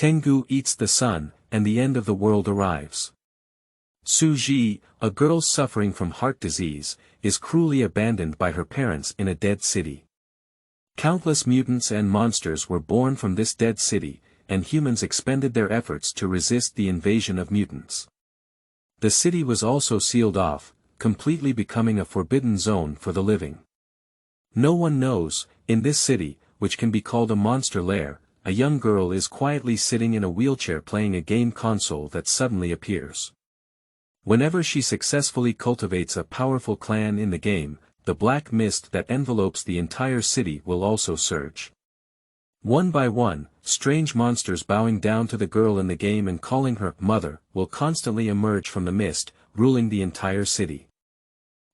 Tengu eats the sun, and the end of the world arrives. Suji, a girl suffering from heart disease, is cruelly abandoned by her parents in a dead city. Countless mutants and monsters were born from this dead city, and humans expended their efforts to resist the invasion of mutants. The city was also sealed off, completely becoming a forbidden zone for the living. No one knows, in this city, which can be called a monster lair, a young girl is quietly sitting in a wheelchair playing a game console that suddenly appears. Whenever she successfully cultivates a powerful clan in the game, the black mist that envelopes the entire city will also surge. One by one, strange monsters bowing down to the girl in the game and calling her mother will constantly emerge from the mist, ruling the entire city.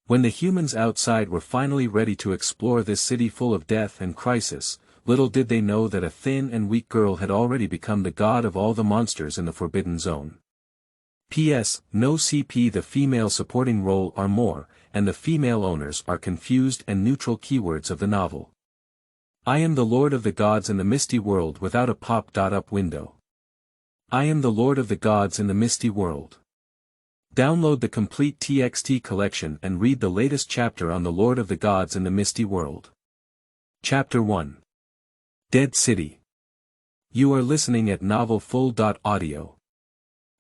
When the humans outside were finally ready to explore this city full of death and crisis, little did they know that a thin and weak girl had already become the god of all the monsters in the Forbidden Zone. P.S. No CP. The female supporting role are more, and the female owners are confused and neutral keywords of the novel. I am the Lord of the Gods in the Misty World without a pop-up window. I am the Lord of the Gods in the Misty World. Download the complete TXT collection and read the latest chapter on the Lord of the Gods in the Misty World. Chapter 1. Dead City. You are listening at novelfull.audio.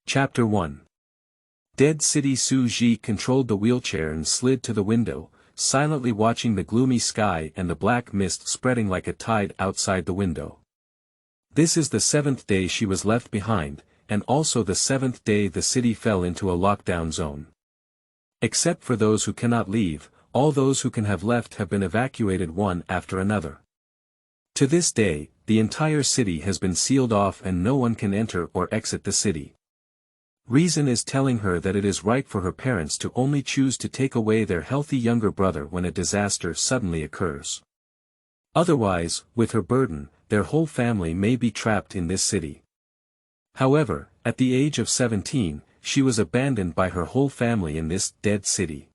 Chapter 1. Dead City. Suji controlled the wheelchair and slid to the window, silently watching the gloomy sky and the black mist spreading like a tide outside the window. This is the 7th day she was left behind, and also the 7th day the city fell into a lockdown zone. Except for those who cannot leave, all those who can have left have been evacuated one after another. To this day, the entire city has been sealed off and no one can enter or exit the city. Reason is telling her that it is right for her parents to only choose to take away their healthy younger brother when a disaster suddenly occurs. Otherwise, with her burden, their whole family may be trapped in this city. However, at the age of 17, she was abandoned by her whole family in this dead city.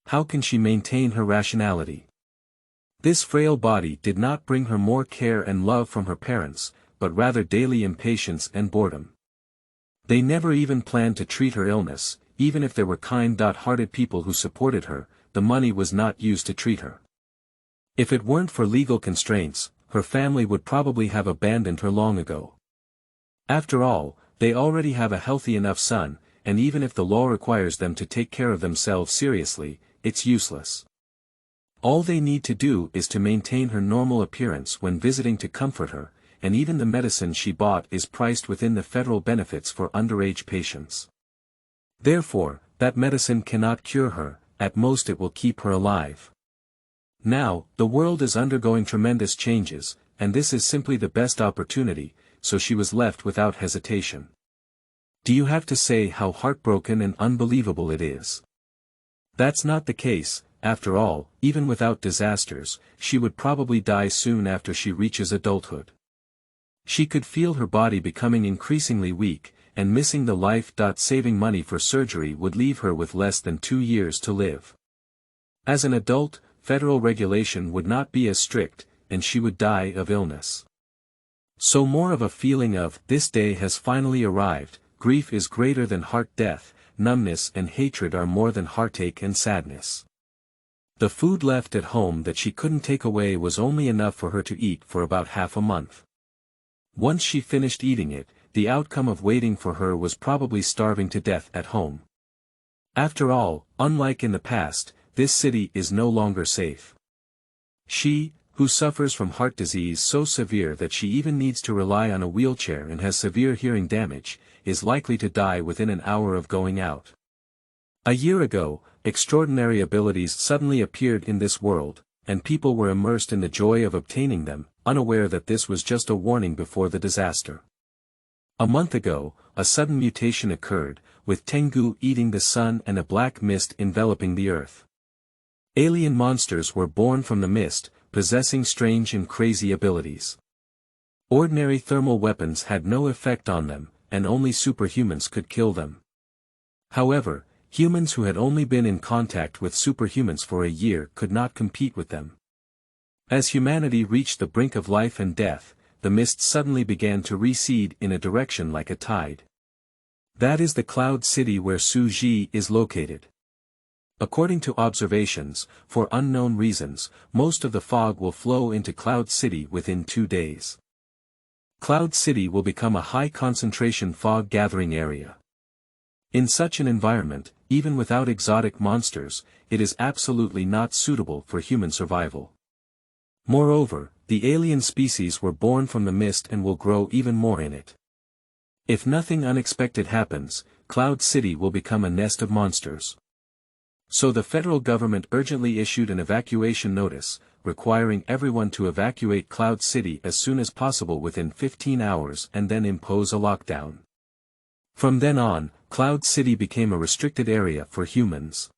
How can she maintain her rationality? This frail body did not bring her more care and love from her parents, but rather daily impatience and boredom. They never even planned to treat her illness, even if there were kind-hearted people who supported her, the money was not used to treat her. If it weren't for legal constraints, her family would probably have abandoned her long ago. After all, they already have a healthy enough son, and even if the law requires them to take care of themselves seriously, it's useless. All they need to do is to maintain her normal appearance when visiting to comfort her, and even the medicine she bought is priced within the federal benefits for underage patients. Therefore, that medicine cannot cure her, at most it will keep her alive. Now, the world is undergoing tremendous changes, and this is simply the best opportunity, so she was left without hesitation. Do you have to say how heartbroken and unbelievable it is? That's not the case. After all, even without disasters, she would probably die soon after she reaches adulthood. She could feel her body becoming increasingly weak, and missing the life-saving money for surgery would leave her with less than 2 years to live. As an adult, federal regulation would not be as strict, and she would die of illness. So more of a feeling of, this day has finally arrived, grief is greater than heart death, numbness and hatred are more than heartache and sadness. The food left at home that she couldn't take away was only enough for her to eat for about half a month. Once she finished eating it, the outcome of waiting for her was probably starving to death at home. After all, unlike in the past, this city is no longer safe. She, who suffers from heart disease so severe that she even needs to rely on a wheelchair and has severe hearing damage, is likely to die within an hour of going out. A year ago, extraordinary abilities suddenly appeared in this world, and people were immersed in the joy of obtaining them, unaware that this was just a warning before the disaster. A month ago, a sudden mutation occurred, with Tengu eating the sun and a black mist enveloping the earth. Alien monsters were born from the mist, possessing strange and crazy abilities. Ordinary thermal weapons had no effect on them, and only superhumans could kill them. However, humans who had only been in contact with superhumans for a year could not compete with them. As humanity reached the brink of life and death, the mist suddenly began to recede in a direction like a tide. That is the cloud city where Suji is located. According to observations, for unknown reasons, most of the fog will flow into Cloud City within 2 days. Cloud City will become a high-concentration fog-gathering area. In such an environment, even without exotic monsters, it is absolutely not suitable for human survival. Moreover, the alien species were born from the mist and will grow even more in it. If nothing unexpected happens, Cloud City will become a nest of monsters. So the federal government urgently issued an evacuation notice, requiring everyone to evacuate Cloud City as soon as possible within 15 hours and then impose a lockdown. From then on, Cloud City became a restricted area for humans.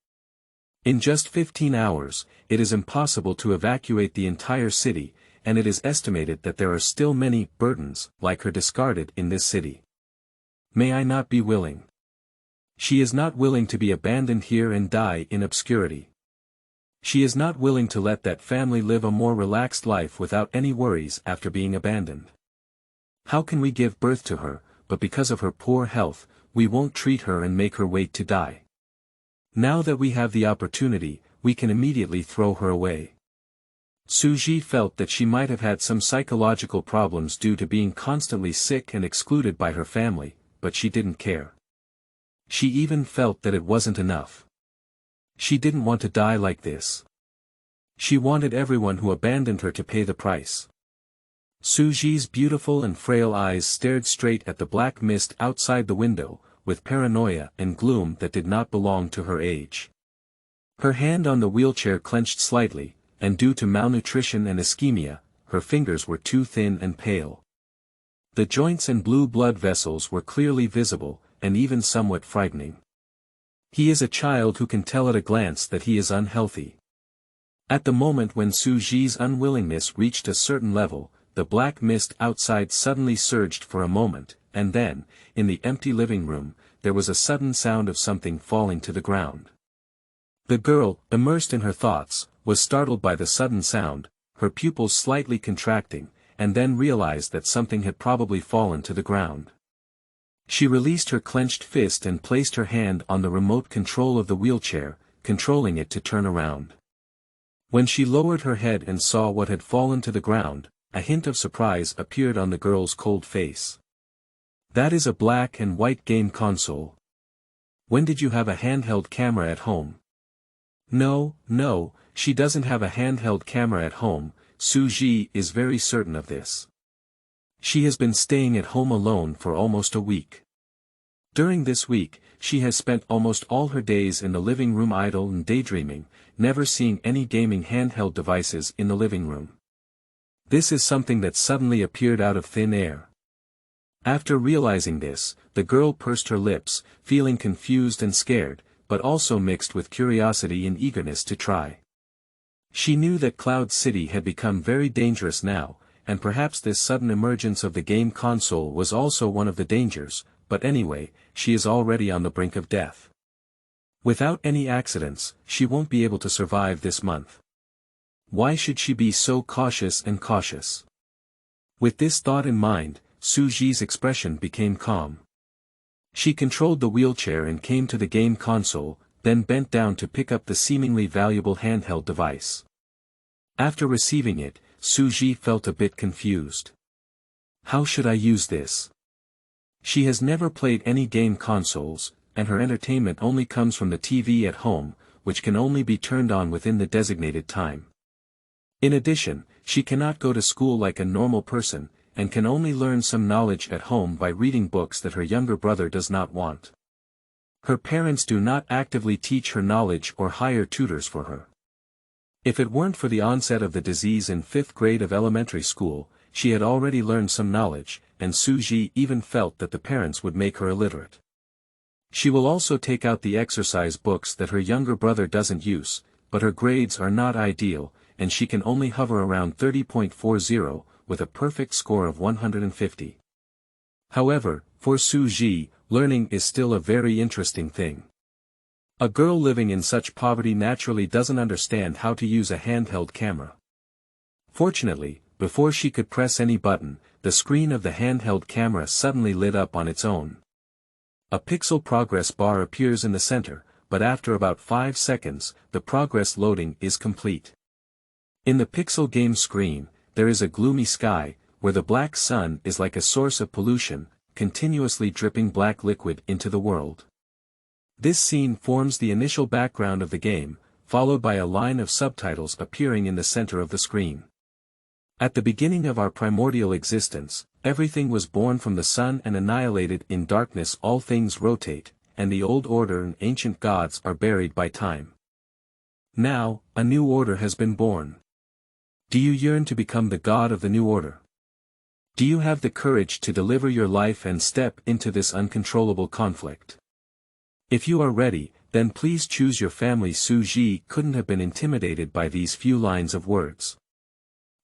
In just 15 hours, it is impossible to evacuate the entire city, and it is estimated that there are still many burdens like her discarded in this city. May I not be willing? She is not willing to be abandoned here and die in obscurity. She is not willing to let that family live a more relaxed life without any worries after being abandoned. How can we give birth to her, but because of her poor health, we won't treat her and make her wait to die? Now that we have the opportunity, we can immediately throw her away. Suji felt that she might have had some psychological problems due to being constantly sick and excluded by her family, but she didn't care. She even felt that it wasn't enough. She didn't want to die like this. She wanted everyone who abandoned her to pay the price. Suji's beautiful and frail eyes stared straight at the black mist outside the window, with paranoia and gloom that did not belong to her age. Her hand on the wheelchair clenched slightly, and due to malnutrition and ischemia, her fingers were too thin and pale. The joints and blue blood vessels were clearly visible, and even somewhat frightening. He is a child who can tell at a glance that he is unhealthy. At the moment when Suji's unwillingness reached a certain level, the black mist outside suddenly surged for a moment, and then, in the empty living room, there was a sudden sound of something falling to the ground. The girl, immersed in her thoughts, was startled by the sudden sound, her pupils slightly contracting, and then realized that something had probably fallen to the ground. She released her clenched fist and placed her hand on the remote control of the wheelchair, controlling it to turn around. When she lowered her head and saw what had fallen to the ground, a hint of surprise appeared on the girl's cold face. That is a black and white game console. When did you have a handheld camera at home? No, she doesn't have a handheld camera at home, Suji is very certain of this. She has been staying at home alone for almost a week. During this week, she has spent almost all her days in the living room idle and daydreaming, never seeing any gaming handheld devices in the living room. This is something that suddenly appeared out of thin air. After realizing this, the girl pursed her lips, feeling confused and scared, but also mixed with curiosity and eagerness to try. She knew that Cloud City had become very dangerous now, and perhaps this sudden emergence of the game console was also one of the dangers, but anyway, she is already on the brink of death. Without any accidents, she won't be able to survive this month. Why should she be so cautious and cautious? With this thought in mind, Suji's expression became calm. She controlled the wheelchair and came to the game console, then bent down to pick up the seemingly valuable handheld device. After receiving it, Suji felt a bit confused. How should I use this? She has never played any game consoles, and her entertainment only comes from the TV at home, which can only be turned on within the designated time. In addition, she cannot go to school like a normal person, and can only learn some knowledge at home by reading books that her younger brother does not want. Her parents do not actively teach her knowledge or hire tutors for her. If it weren't for the onset of the disease in 5th grade of elementary school, she had already learned some knowledge, and Suji even felt that the parents would make her illiterate. She will also take out the exercise books that her younger brother doesn't use, but her grades are not ideal, and she can only hover around 30.40, with a perfect score of 150. However, for Suji, learning is still a very interesting thing. A girl living in such poverty naturally doesn't understand how to use a handheld camera. Fortunately, before she could press any button, the screen of the handheld camera suddenly lit up on its own. A pixel progress bar appears in the center, but after about 5 seconds, the progress loading is complete. In the pixel game screen, there is a gloomy sky, where the black sun is like a source of pollution, continuously dripping black liquid into the world. This scene forms the initial background of the game, followed by a line of subtitles appearing in the center of the screen. At the beginning of our primordial existence, everything was born from the sun and annihilated in darkness. All things rotate, and the old order and ancient gods are buried by time. Now, a new order has been born. Do you yearn to become the god of the new order? Do you have the courage to deliver your life and step into this uncontrollable conflict? If you are ready, then please choose your family. Suji couldn't have been intimidated by these few lines of words.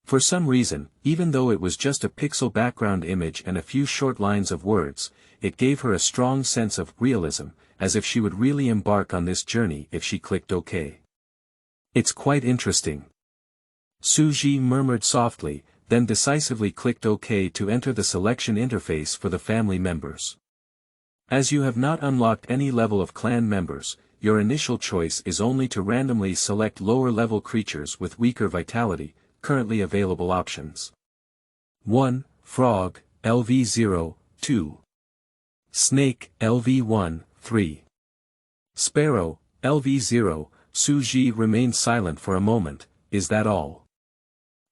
For some reason, even though it was just a pixel background image and a few short lines of words, it gave her a strong sense of realism, as if she would really embark on this journey if she clicked OK. It's quite interesting. Suji murmured softly, then decisively clicked OK to enter the selection interface for the family members. As you have not unlocked any level of clan members, your initial choice is only to randomly select lower-level creatures with weaker vitality. Currently available options: 1. Frog, LV0, 2. Snake, LV1, 3. Sparrow, LV0. Suji remained silent for a moment. Is that all?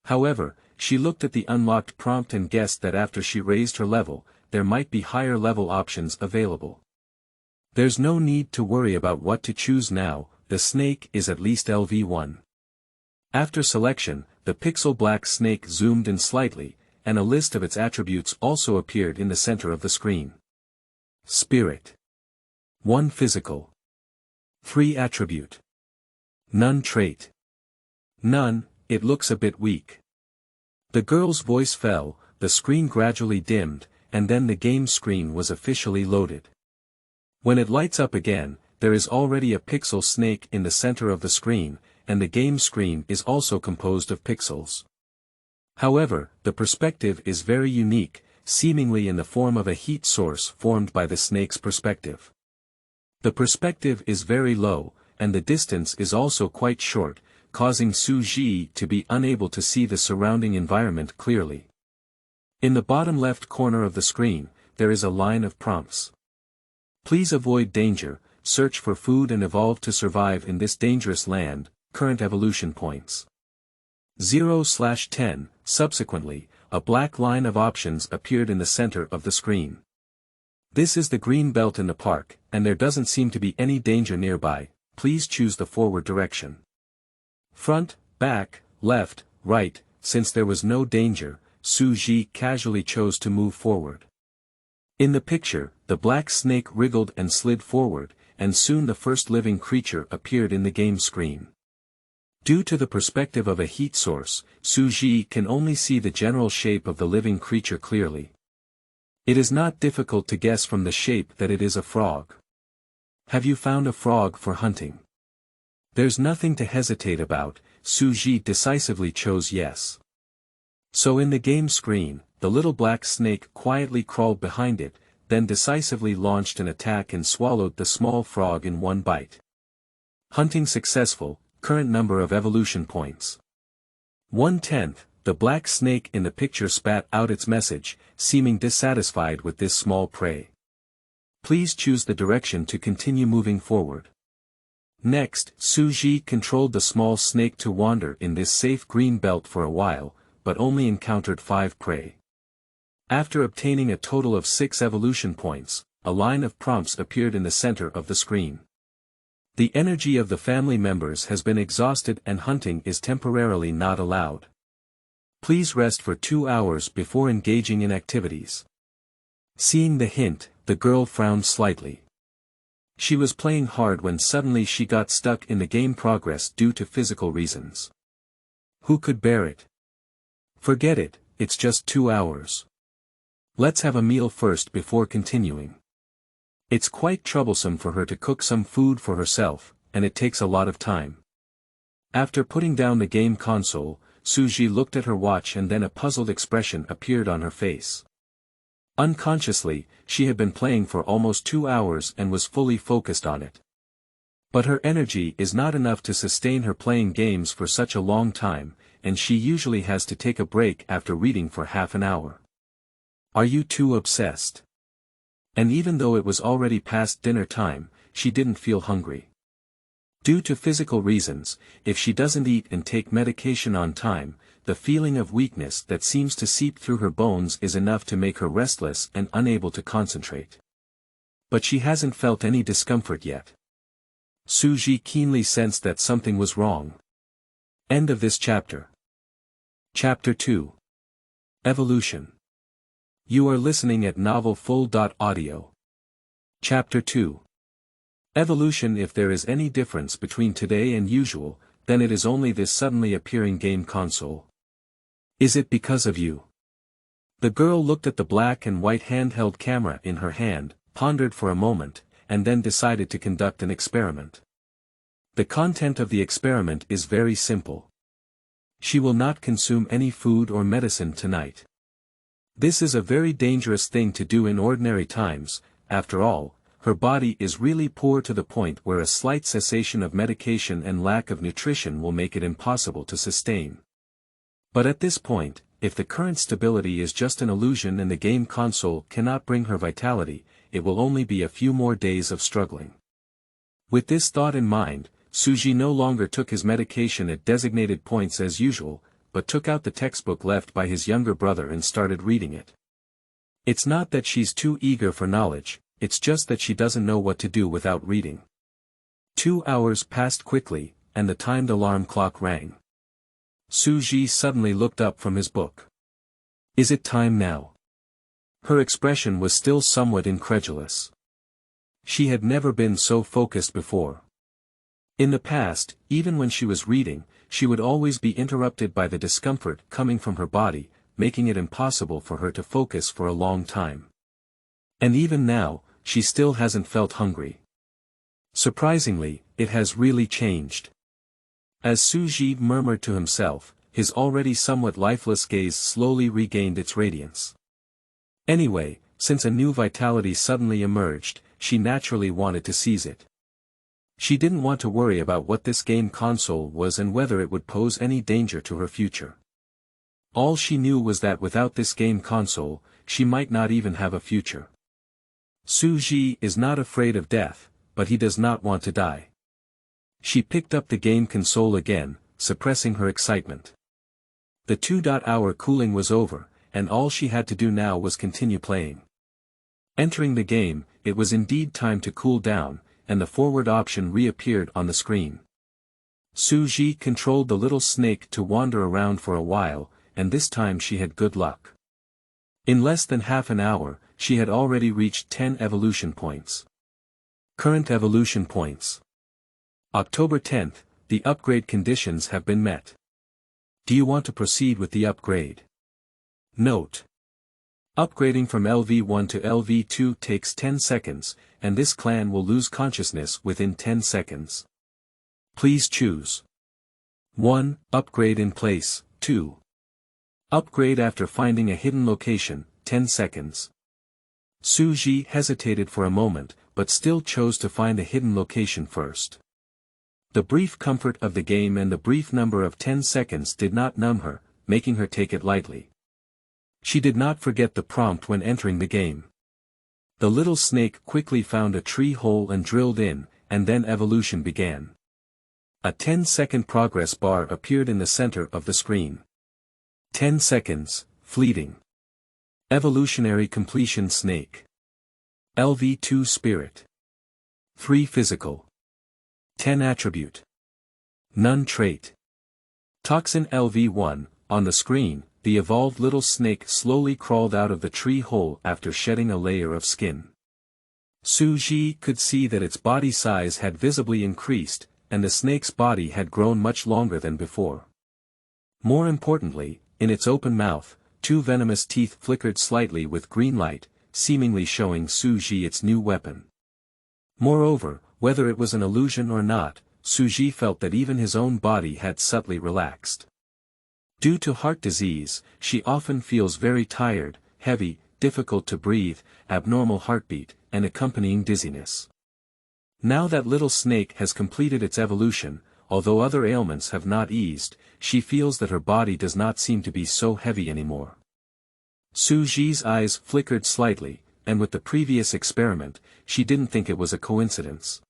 However, she looked at the unlocked prompt and guessed that after she raised her level, there might be higher level options available. There's no need to worry about what to choose now. The snake is at least LV1. After selection, the pixel black snake zoomed in slightly, and a list of its attributes also appeared in the center of the screen. Spirit. 1 physical. 3 attribute. None trait. None, it looks a bit weak. The girl's voice fell, the screen gradually dimmed, and then the game screen was officially loaded. When it lights up again, there is already a pixel snake in the center of the screen, and the game screen is also composed of pixels. However, the perspective is very unique, seemingly in the form of a heat source formed by the snake's perspective. The perspective is very low, and the distance is also quite short, causing Suji to be unable to see the surrounding environment clearly. In the bottom left corner of the screen, there is a line of prompts. Please avoid danger, search for food and evolve to survive in this dangerous land. Current evolution points 0/10. Subsequently, a black line of options appeared in the center of the screen. This is the green belt in the park, and there doesn't seem to be any danger nearby. Please choose the forward direction. Front, back, left, right. Since there was no danger, Suji casually chose to move forward. In the picture, the black snake wriggled and slid forward, and soon the first living creature appeared in the game screen. Due to the perspective of a heat source, Suji can only see the general shape of the living creature clearly. It is not difficult to guess from the shape that it is a frog. Have you found a frog for hunting? There's nothing to hesitate about. Suji decisively chose yes. So in the game screen, the little black snake quietly crawled behind it, then decisively launched an attack and swallowed the small frog in one bite. Hunting successful. Current number of evolution points 1/10. The black snake in the picture spat out its message, seeming dissatisfied with this small prey. Please choose the direction to continue moving forward. Next, Suji controlled the small snake to wander in this safe green belt for a while, but only encountered 5 prey. After obtaining a total of 6 evolution points, a line of prompts appeared in the center of the screen. The energy of the family members has been exhausted and hunting is temporarily not allowed. Please rest for 2 hours before engaging in activities. Seeing the hint, the girl frowned slightly. She was playing hard when suddenly she got stuck in the game progress due to physical reasons. Who could bear it? Forget it, it's just 2 hours. Let's have a meal first before continuing. It's quite troublesome for her to cook some food for herself, and it takes a lot of time. After putting down the game console, Suji looked at her watch and then a puzzled expression appeared on her face. Unconsciously, she had been playing for almost 2 hours and was fully focused on it. But her energy is not enough to sustain her playing games for such a long time, and she usually has to take a break after reading for half an hour. Are you too obsessed? And even though it was already past dinner time, she didn't feel hungry. Due to physical reasons, if she doesn't eat and take medication on time, the feeling of weakness that seems to seep through her bones is enough to make her restless and unable to concentrate. But she hasn't felt any discomfort yet. Suji keenly sensed that something was wrong. End of this chapter. Chapter 2. Evolution. You are listening at novelfull.audio. Chapter 2. Evolution. If there is any difference between today and usual, then it is only this suddenly appearing game console. Is it because of you? The girl looked at the black and white handheld camera in her hand, pondered for a moment, and then decided to conduct an experiment. The content of the experiment is very simple. She will not consume any food or medicine tonight. This is a very dangerous thing to do in ordinary times. After all, her body is really poor to the point where a slight cessation of medication and lack of nutrition will make it impossible to sustain. But at this point, if the current stability is just an illusion and the game console cannot bring her vitality, it will only be a few more days of struggling. With this thought in mind, Suji no longer took his medication at designated points as usual, but took out the textbook left by his younger brother and started reading it. It's not that she's too eager for knowledge, it's just that she doesn't know what to do without reading. 2 hours passed quickly, and the timed alarm clock rang. Suji suddenly looked up from his book. Is it time now? Her expression was still somewhat incredulous. She had never been so focused before. In the past, even when she was reading, she would always be interrupted by the discomfort coming from her body, making it impossible for her to focus for a long time. And even now, she still hasn't felt hungry. Surprisingly, it has really changed. As Suji murmured to himself, his already somewhat lifeless gaze slowly regained its radiance. Anyway, since a new vitality suddenly emerged, she naturally wanted to seize it. She didn't want to worry about what this game console was and whether it would pose any danger to her future. All she knew was that without this game console, she might not even have a future. Suji is not afraid of death, but he does not want to die. She picked up the game console again, suppressing her excitement. The 2-hour cooling was over, and all she had to do now was continue playing. Entering the game, it was indeed time to cool down, and the forward option reappeared on the screen. Suji controlled the little snake to wander around for a while, and this time she had good luck. In less than half an hour, she had already reached 10 evolution points. Current evolution points. October 10th, the upgrade conditions have been met. Do you want to proceed with the upgrade? Note. Upgrading from LV1 to LV2 takes 10 seconds, and this clan will lose consciousness within 10 seconds. Please choose. 1. Upgrade in place. 2. Upgrade after finding a hidden location, 10 seconds. Suji hesitated for a moment, but still chose to find a hidden location first. The brief comfort of the game and the brief number of 10 seconds did not numb her, making her take it lightly. She did not forget the prompt when entering the game. The little snake quickly found a tree hole and drilled in, and then evolution began. A 10-second progress bar appeared in the center of the screen. 10 seconds, fleeting. Evolutionary completion snake. LV2 spirit. 3 physical. 10 attribute. None trait. Toxin LV1, on the screen, the evolved little snake slowly crawled out of the tree hole after shedding a layer of skin. Suji could see that its body size had visibly increased, and the snake's body had grown much longer than before. More importantly, in its open mouth, 2 venomous teeth flickered slightly with green light, seemingly showing Suji its new weapon. Moreover, whether it was an illusion or not, Suji felt that even his own body had subtly relaxed. Due to heart disease, she often feels very tired, heavy, difficult to breathe, abnormal heartbeat, and accompanying dizziness. Now that little snake has completed its evolution, although other ailments have not eased, she feels that her body does not seem to be so heavy anymore. Suji's eyes flickered slightly, and with the previous experiment, she didn't think it was a coincidence.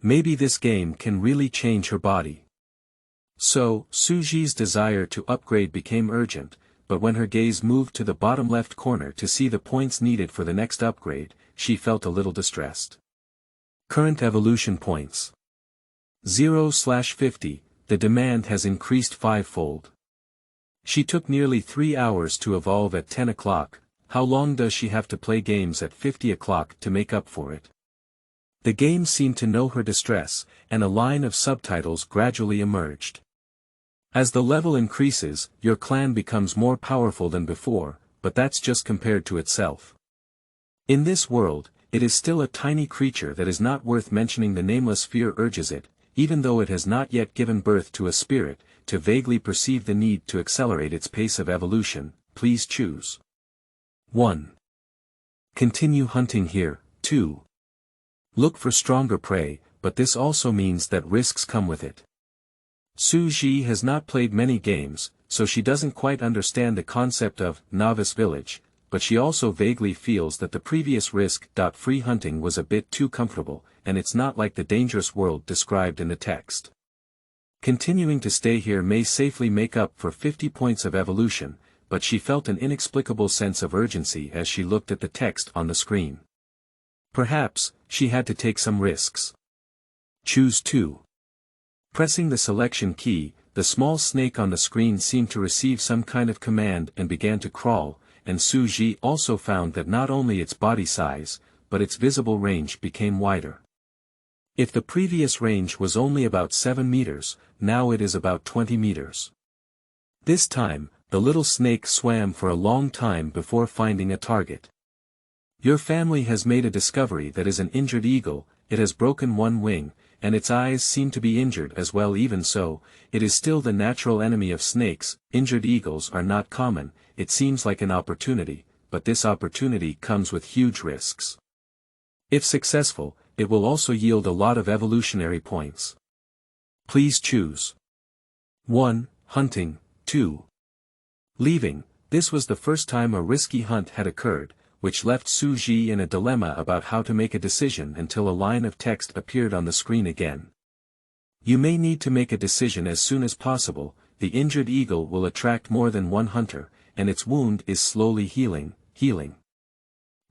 Maybe this game can really change her body. So, Suji's desire to upgrade became urgent, but when her gaze moved to the bottom left corner to see the points needed for the next upgrade, she felt a little distressed. Current evolution points. 0/50, the demand has increased 5-fold. She took nearly 3 hours to evolve at 10 o'clock, how long does she have to play games at 50 o'clock to make up for it? The game seemed to know her distress, and a line of subtitles gradually emerged. As the level increases, your clan becomes more powerful than before, but that's just compared to itself. In this world, it is still a tiny creature that is not worth mentioning. The nameless fear urges it, even though it has not yet given birth to a spirit, to vaguely perceive the need to accelerate its pace of evolution. Please choose. 1. Continue hunting here. 2. Look for stronger prey, but this also means that risks come with it. Suji has not played many games, so she doesn't quite understand the concept of novice village, but she also vaguely feels that the previous risk-free hunting was a bit too comfortable, and it's not like the dangerous world described in the text. Continuing to stay here may safely make up for 50 points of evolution, but she felt an inexplicable sense of urgency as she looked at the text on the screen. Perhaps, she had to take some risks. Choose 2. Pressing the selection key, the small snake on the screen seemed to receive some kind of command and began to crawl, and Suji also found that not only its body size, but its visible range became wider. If the previous range was only about 7 meters, now it is about 20 meters. This time, the little snake swam for a long time before finding a target. Your family has made a discovery that is an injured eagle. It has broken one wing, and its eyes seem to be injured as well. Even so, it is still the natural enemy of snakes. Injured eagles are not common. It seems like an opportunity, but this opportunity comes with huge risks. If successful, it will also yield a lot of evolutionary points. Please choose. 1. Hunting. 2. Leaving. This was the first time a risky hunt had occurred, which left Suji in a dilemma about how to make a decision until a line of text appeared on the screen again. You may need to make a decision as soon as possible. The injured eagle will attract more than one hunter, and its wound is slowly healing.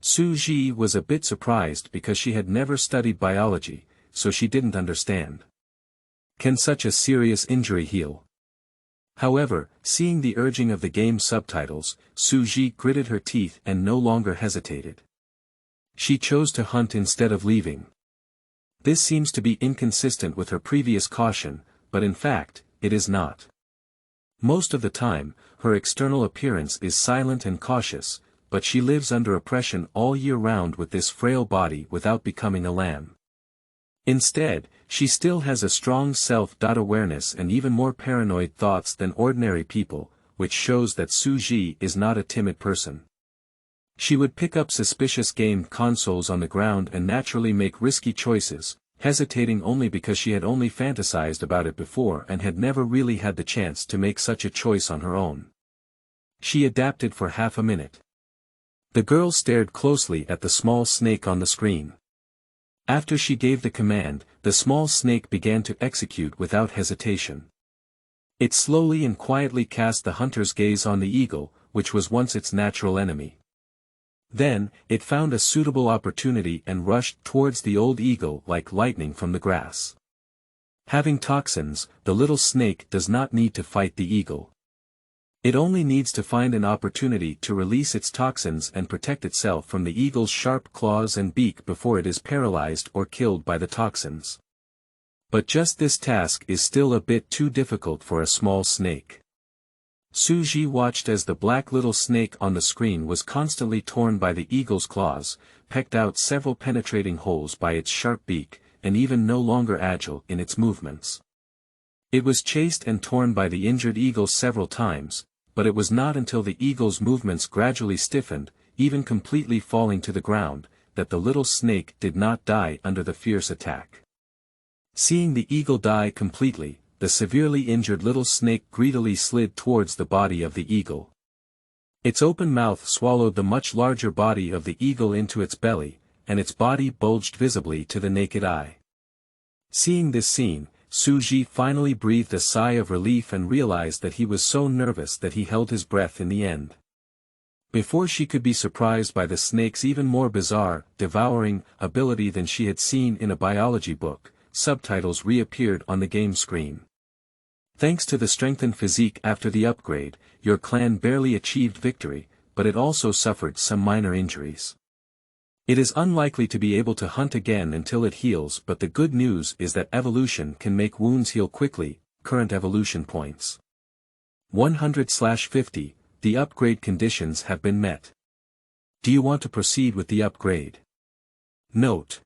Suji was a bit surprised because she had never studied biology, so she didn't understand. Can such a serious injury heal? However, seeing the urging of the game's subtitles, Suji gritted her teeth and no longer hesitated. She chose to hunt instead of leaving. This seems to be inconsistent with her previous caution, but in fact, it is not. Most of the time, her external appearance is silent and cautious, but she lives under oppression all year round with this frail body without becoming a lamb. Instead, she still has a strong self-awareness and even more paranoid thoughts than ordinary people, which shows that Suji is not a timid person. She would pick up suspicious game consoles on the ground and naturally make risky choices, hesitating only because she had only fantasized about it before and had never really had the chance to make such a choice on her own. She adapted for half a minute. The girl stared closely at the small snake on the screen. After she gave the command, the small snake began to execute without hesitation. It slowly and quietly cast the hunter's gaze on the eagle, which was once its natural enemy. Then, it found a suitable opportunity and rushed towards the old eagle like lightning from the grass. Having toxins, the little snake does not need to fight the eagle. It only needs to find an opportunity to release its toxins and protect itself from the eagle's sharp claws and beak before it is paralyzed or killed by the toxins. But just this task is still a bit too difficult for a small snake. Suji watched as the black little snake on the screen was constantly torn by the eagle's claws, pecked out several penetrating holes by its sharp beak, and even no longer agile in its movements. It was chased and torn by the injured eagle several times, but it was not until the eagle's movements gradually stiffened, even completely falling to the ground, that the little snake did not die under the fierce attack. Seeing the eagle die completely, the severely injured little snake greedily slid towards the body of the eagle. Its open mouth swallowed the much larger body of the eagle into its belly, and its body bulged visibly to the naked eye. Seeing this scene, Suji finally breathed a sigh of relief and realized that he was so nervous that he held his breath in the end. Before she could be surprised by the snake's even more bizarre, devouring ability than she had seen in a biology book, subtitles reappeared on the game screen. Thanks to the strengthened physique after the upgrade, your clan barely achieved victory, but it also suffered some minor injuries. It is unlikely to be able to hunt again until it heals, but the good news is that evolution can make wounds heal quickly. Current evolution points 100/50, the upgrade conditions have been met. Do you want to proceed with the upgrade? Note: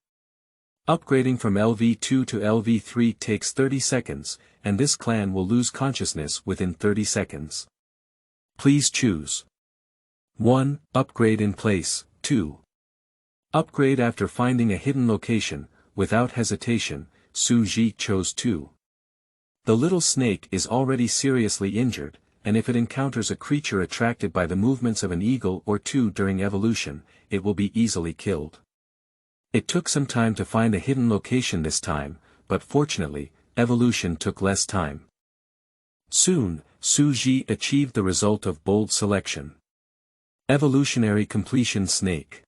upgrading from LV2 to LV3 takes 30 seconds, and this clan will lose consciousness within 30 seconds. Please choose 1. Upgrade in place. 2. Upgrade after finding a hidden location. Without hesitation, Suji chose 2. The little snake is already seriously injured, and if it encounters a creature attracted by the movements of an eagle or two during evolution, it will be easily killed. It took some time to find a hidden location this time, but fortunately, evolution took less time. Soon, Suji achieved the result of bold selection. Evolutionary completion snake.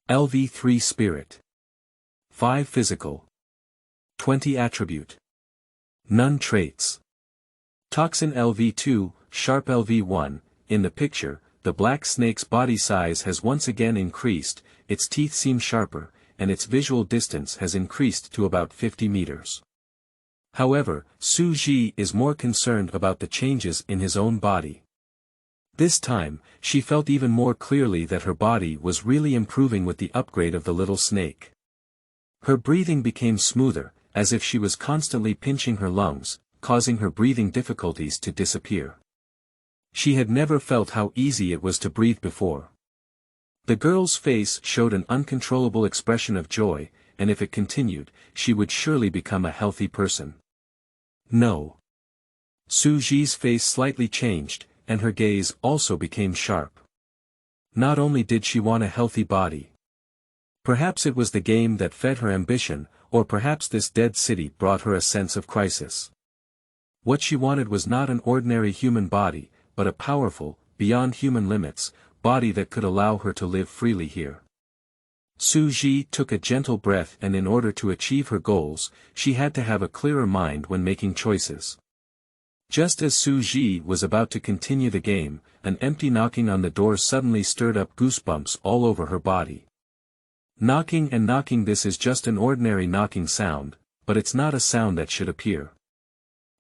LV3 spirit. 5 physical. 20 attribute. None traits. Toxin LV2, sharp LV1. In the picture, the black snake's body size has once again increased, its teeth seem sharper, and its visual distance has increased to about 50 meters. However, Suji is more concerned about the changes in his own body. This time, she felt even more clearly that her body was really improving with the upgrade of the little snake. Her breathing became smoother, as if she was constantly pinching her lungs, causing her breathing difficulties to disappear. She had never felt how easy it was to breathe before. The girl's face showed an uncontrollable expression of joy, and if it continued, she would surely become a healthy person. No. Suji's face slightly changed, and her gaze also became sharp. Not only did she want a healthy body. Perhaps it was the game that fed her ambition, or perhaps this dead city brought her a sense of crisis. What she wanted was not an ordinary human body, but a powerful, beyond human limits, body that could allow her to live freely here. Suji took a gentle breath, and in order to achieve her goals, she had to have a clearer mind when making choices. Just as Suji was about to continue the game, an empty knocking on the door suddenly stirred up goosebumps all over her body. Knocking and knocking, this is just an ordinary knocking sound, but it's not a sound that should appear.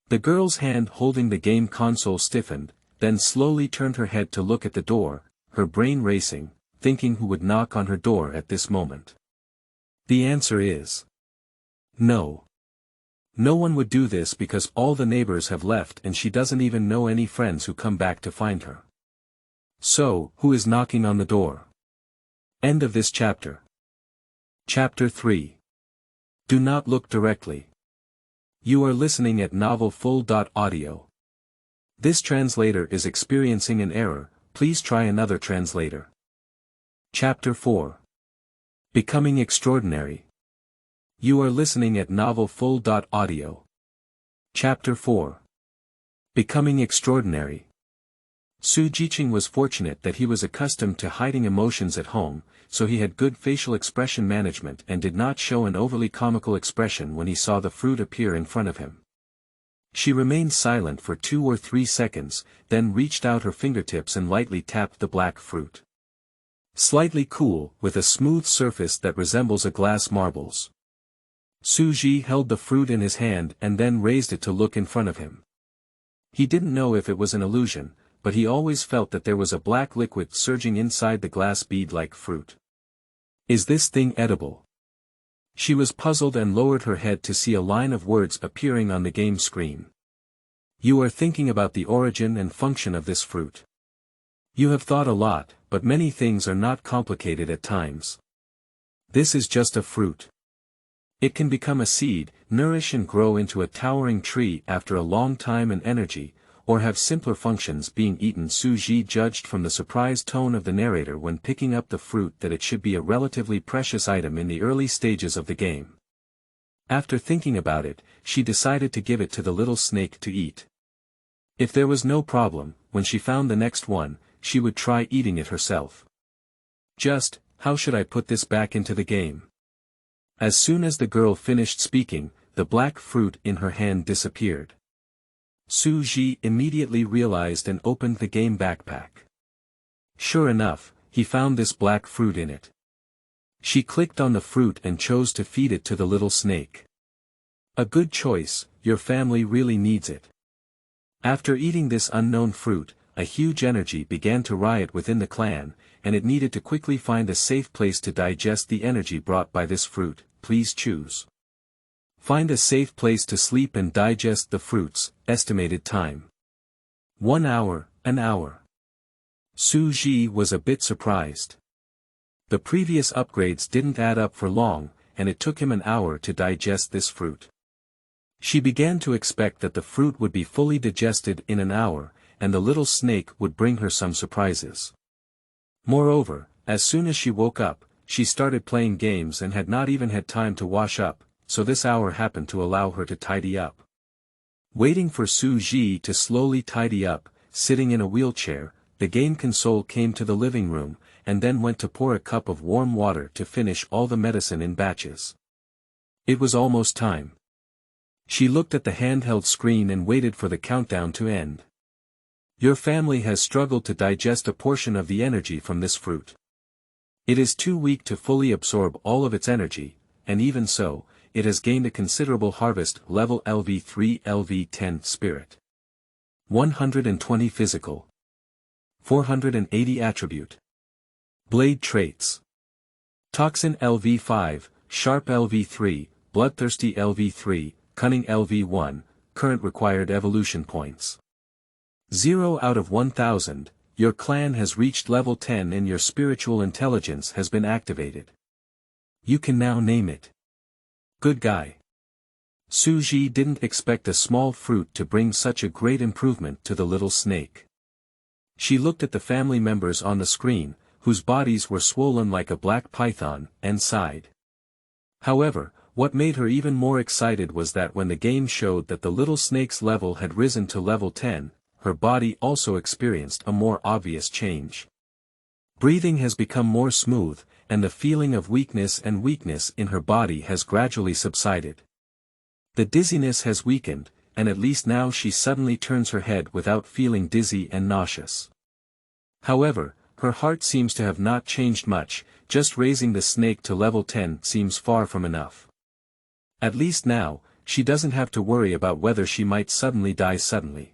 The girl's hand holding the game console stiffened, then slowly turned her head to look at the door, her brain racing, thinking who would knock on her door at this moment. The answer is no. No one would do this because all the neighbors have left and she doesn't even know any friends who come back to find her. So, who is knocking on the door? End of this chapter. Chapter 3. Do not look directly. You are listening at novelfull.audio. This translator is experiencing an error, please try another translator. Chapter 4. Becoming extraordinary. You are listening at novelfull.audio. Chapter 4. Becoming extraordinary. Su Jiqing was fortunate that he was accustomed to hiding emotions at home, so he had good facial expression management and did not show an overly comical expression when he saw the fruit appear in front of him. She remained silent for 2 or 3 seconds, then reached out her fingertips and lightly tapped the black fruit. Slightly cool, with a smooth surface that resembles a glass marbles. Suji held the fruit in his hand and then raised it to look in front of him. He didn't know if it was an illusion, but he always felt that there was a black liquid surging inside the glass bead-like fruit. Is this thing edible? She was puzzled and lowered her head to see a line of words appearing on the game screen. You are thinking about the origin and function of this fruit. You have thought a lot, but many things are not complicated at times. This is just a fruit. It can become a seed, nourish and grow into a towering tree after a long time and energy, or have simpler functions being eaten. Suji judged from the surprised tone of the narrator when picking up the fruit that it should be a relatively precious item in the early stages of the game. After thinking about it, she decided to give it to the little snake to eat. If there was no problem, when she found the next one, she would try eating it herself. Just, how should I put this back into the game? As soon as the girl finished speaking, the black fruit in her hand disappeared. Suji immediately realized and opened the game backpack. Sure enough, he found this black fruit in it. She clicked on the fruit and chose to feed it to the little snake. A good choice, your family really needs it. After eating this unknown fruit, a huge energy began to riot within the clan, and it needed to quickly find a safe place to digest the energy brought by this fruit. Please choose. Find a safe place to sleep and digest the fruits. Estimated time: 1 hour, an hour. Suji was a bit surprised. The previous upgrades didn't add up for long, and it took him an hour to digest this fruit. She began to expect that the fruit would be fully digested in an hour, and the little snake would bring her some surprises. Moreover, as soon as she woke up, she started playing games and had not even had time to wash up, so this hour happened to allow her to tidy up. Waiting for Suji to slowly tidy up, sitting in a wheelchair, the game console came to the living room, and then went to pour a cup of warm water to finish all the medicine in batches. It was almost time. She looked at the handheld screen and waited for the countdown to end. Your family has struggled to digest a portion of the energy from this fruit. It is too weak to fully absorb all of its energy, and even so, it has gained a considerable harvest level LV3 LV10 spirit. 120 physical. 480 attribute. Blade traits. Toxin LV5, Sharp LV3, Bloodthirsty LV3, Cunning LV1, current required evolution points. 0 out of 1000, your clan has reached level 10 and your spiritual intelligence has been activated. You can now name it. Good guy. Suji didn't expect a small fruit to bring such a great improvement to the little snake. She looked at the family members on the screen, whose bodies were swollen like a black python, and sighed. However, what made her even more excited was that when the game showed that the little snake's level had risen to level 10, her body also experienced a more obvious change. Breathing has become more smooth, and the feeling of weakness in her body has gradually subsided. The dizziness has weakened, and at least now she suddenly turns her head without feeling dizzy and nauseous. However, her heart seems to have not changed much, just raising the snake to level 10 seems far from enough. At least now, she doesn't have to worry about whether she might suddenly die suddenly.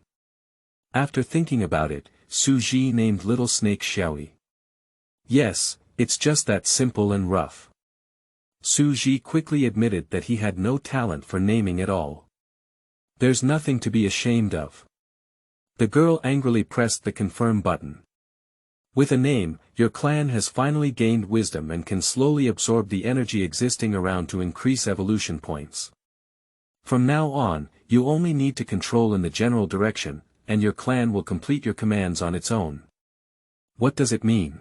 After thinking about it, Suji named little snake Xiaoyi. Yes, it's just that simple and rough. Suji quickly admitted that he had no talent for naming at all. There's nothing to be ashamed of. The girl angrily pressed the confirm button. With a name, your clan has finally gained wisdom and can slowly absorb the energy existing around to increase evolution points. From now on, you only need to control in the general direction, and your clan will complete your commands on its own. What does it mean?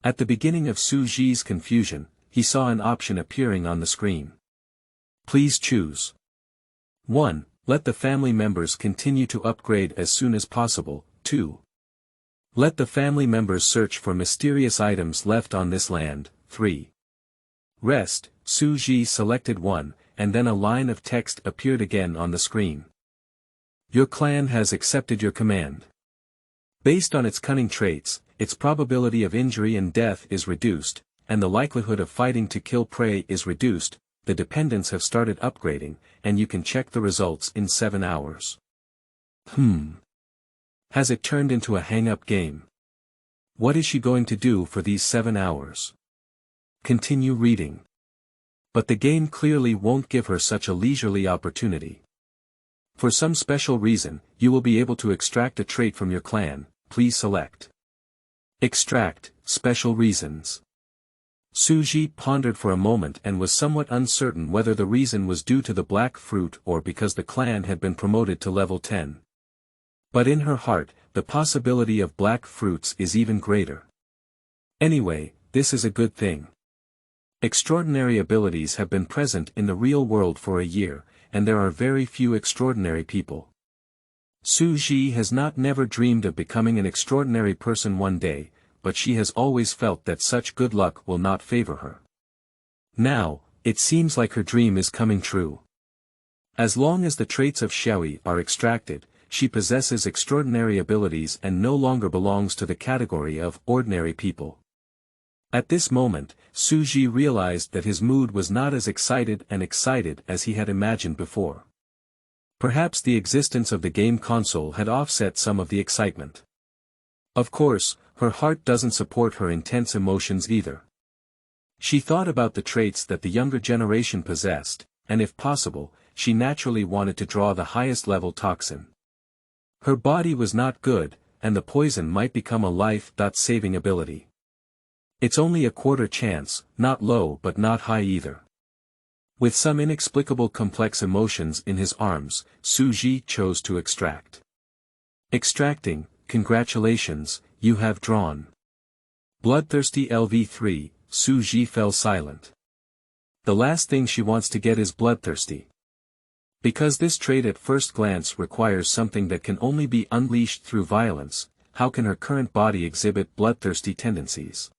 At the beginning of Suji's confusion, he saw an option appearing on the screen. Please choose. 1. Let the family members continue to upgrade as soon as possible. 2. Let the family members search for mysterious items left on this land. 3. Rest. Suji selected 1, and then a line of text appeared again on the screen. Your clan has accepted your command. Based on its cunning traits, its probability of injury and death is reduced, and the likelihood of fighting to kill prey is reduced. The dependents have started upgrading, and you can check the results in 7 hours. Has it turned into a hang-up game? What is she going to do for these 7 hours? Continue reading. But the game clearly won't give her such a leisurely opportunity. For some special reason, you will be able to extract a trait from your clan. Please select. Extract, special reasons. Suji pondered for a moment and was somewhat uncertain whether the reason was due to the black fruit or because the clan had been promoted to level 10. But in her heart, the possibility of black fruits is even greater. Anyway, this is a good thing. Extraordinary abilities have been present in the real world for a year, and there are very few extraordinary people. Suji has never dreamed of becoming an extraordinary person one day, but she has always felt that such good luck will not favor her. Now, it seems like her dream is coming true. As long as the traits of Xiaoyi are extracted, she possesses extraordinary abilities and no longer belongs to the category of ordinary people. At this moment, Suji realized that his mood was not as excited as he had imagined before. Perhaps the existence of the game console had offset some of the excitement. Of course, her heart doesn't support her intense emotions either. She thought about the traits that the younger generation possessed, and if possible, she naturally wanted to draw the highest level toxin. Her body was not good, and the poison might become a life-saving ability. It's only a quarter chance, not low but not high either. With some inexplicable complex emotions in his arms, Suji chose to extract. Extracting, congratulations, you have drawn. Bloodthirsty LV3, Suji fell silent. The last thing she wants to get is bloodthirsty. Because this trait at first glance requires something that can only be unleashed through violence, how can her current body exhibit bloodthirsty tendencies?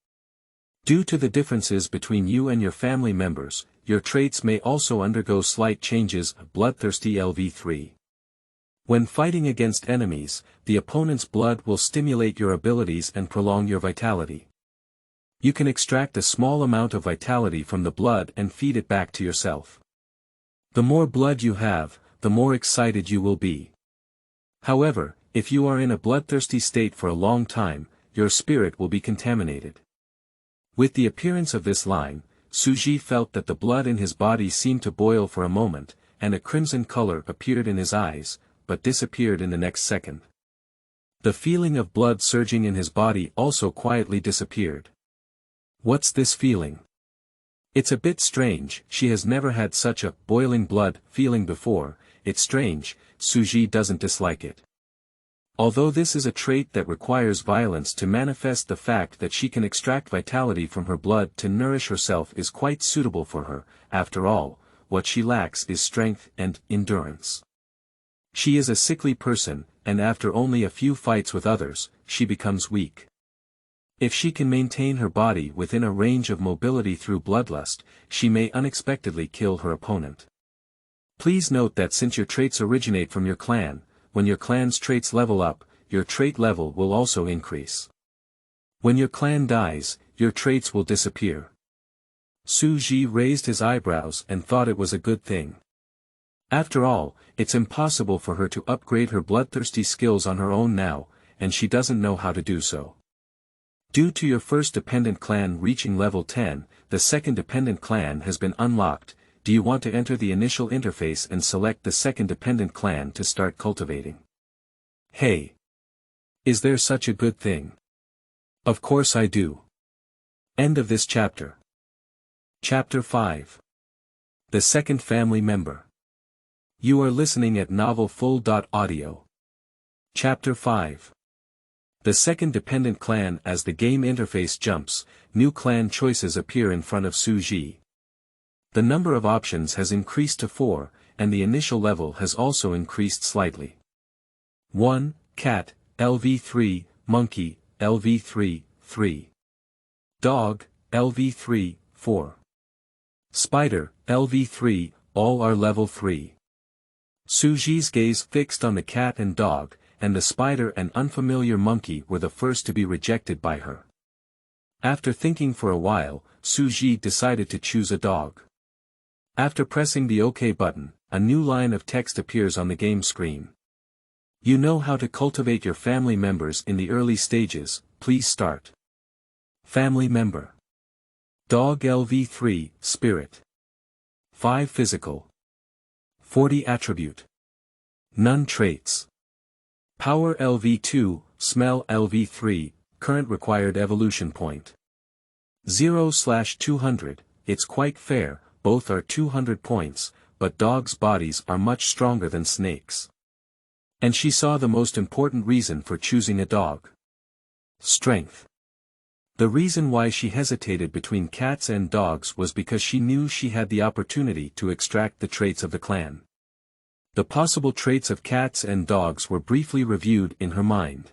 Due to the differences between you and your family members, your traits may also undergo slight changes. Bloodthirsty LV3. When fighting against enemies, the opponent's blood will stimulate your abilities and prolong your vitality. You can extract a small amount of vitality from the blood and feed it back to yourself. The more blood you have, the more excited you will be. However, if you are in a bloodthirsty state for a long time, your spirit will be contaminated. With the appearance of this line, Suji felt that the blood in his body seemed to boil for a moment, and a crimson color appeared in his eyes, but disappeared in the next second. The feeling of blood surging in his body also quietly disappeared. What's this feeling? It's a bit strange. She has never had such a boiling blood feeling before. It's strange. Suji doesn't dislike it. Although this is a trait that requires violence to manifest, the fact that she can extract vitality from her blood to nourish herself is quite suitable for her. After all, what she lacks is strength and endurance. She is a sickly person, and after only a few fights with others, she becomes weak. If she can maintain her body within a range of mobility through bloodlust, she may unexpectedly kill her opponent. Please note that since your traits originate from your clan, when your clan's traits level up, your trait level will also increase. When your clan dies, your traits will disappear. Suji raised his eyebrows and thought it was a good thing. After all, it's impossible for her to upgrade her bloodthirsty skills on her own now, and she doesn't know how to do so. Due to your first dependent clan reaching level 10, the second dependent clan has been unlocked. Do you want to enter the initial interface and select the second dependent clan to start cultivating? Hey! Is there such a good thing? Of course I do. End of this chapter. Chapter 5. The second family member. You are listening at novelfull.audio. Chapter 5. The second dependent clan. As the game interface jumps, new clan choices appear in front of Suji. The number of options has increased to 4, and the initial level has also increased slightly. 1. Cat, LV3, Monkey, LV3, 3. Dog, LV3, 4. Spider, LV3, all are level 3. Suji's gaze fixed on the cat and dog, and the spider and unfamiliar monkey were the first to be rejected by her. After thinking for a while, Suji decided to choose a dog. After pressing the OK button, a new line of text appears on the game screen. You know how to cultivate your family members in the early stages. Please start. Family member. Dog LV3, Spirit. 5 Physical. 40 Attribute. None traits. Power LV2, Smell LV3, Current required evolution point. 0/200, it's quite fair, both are 200 points, but dogs' bodies are much stronger than snakes. And she saw the most important reason for choosing a dog. Strength. The reason why she hesitated between cats and dogs was because she knew she had the opportunity to extract the traits of the clan. The possible traits of cats and dogs were briefly reviewed in her mind.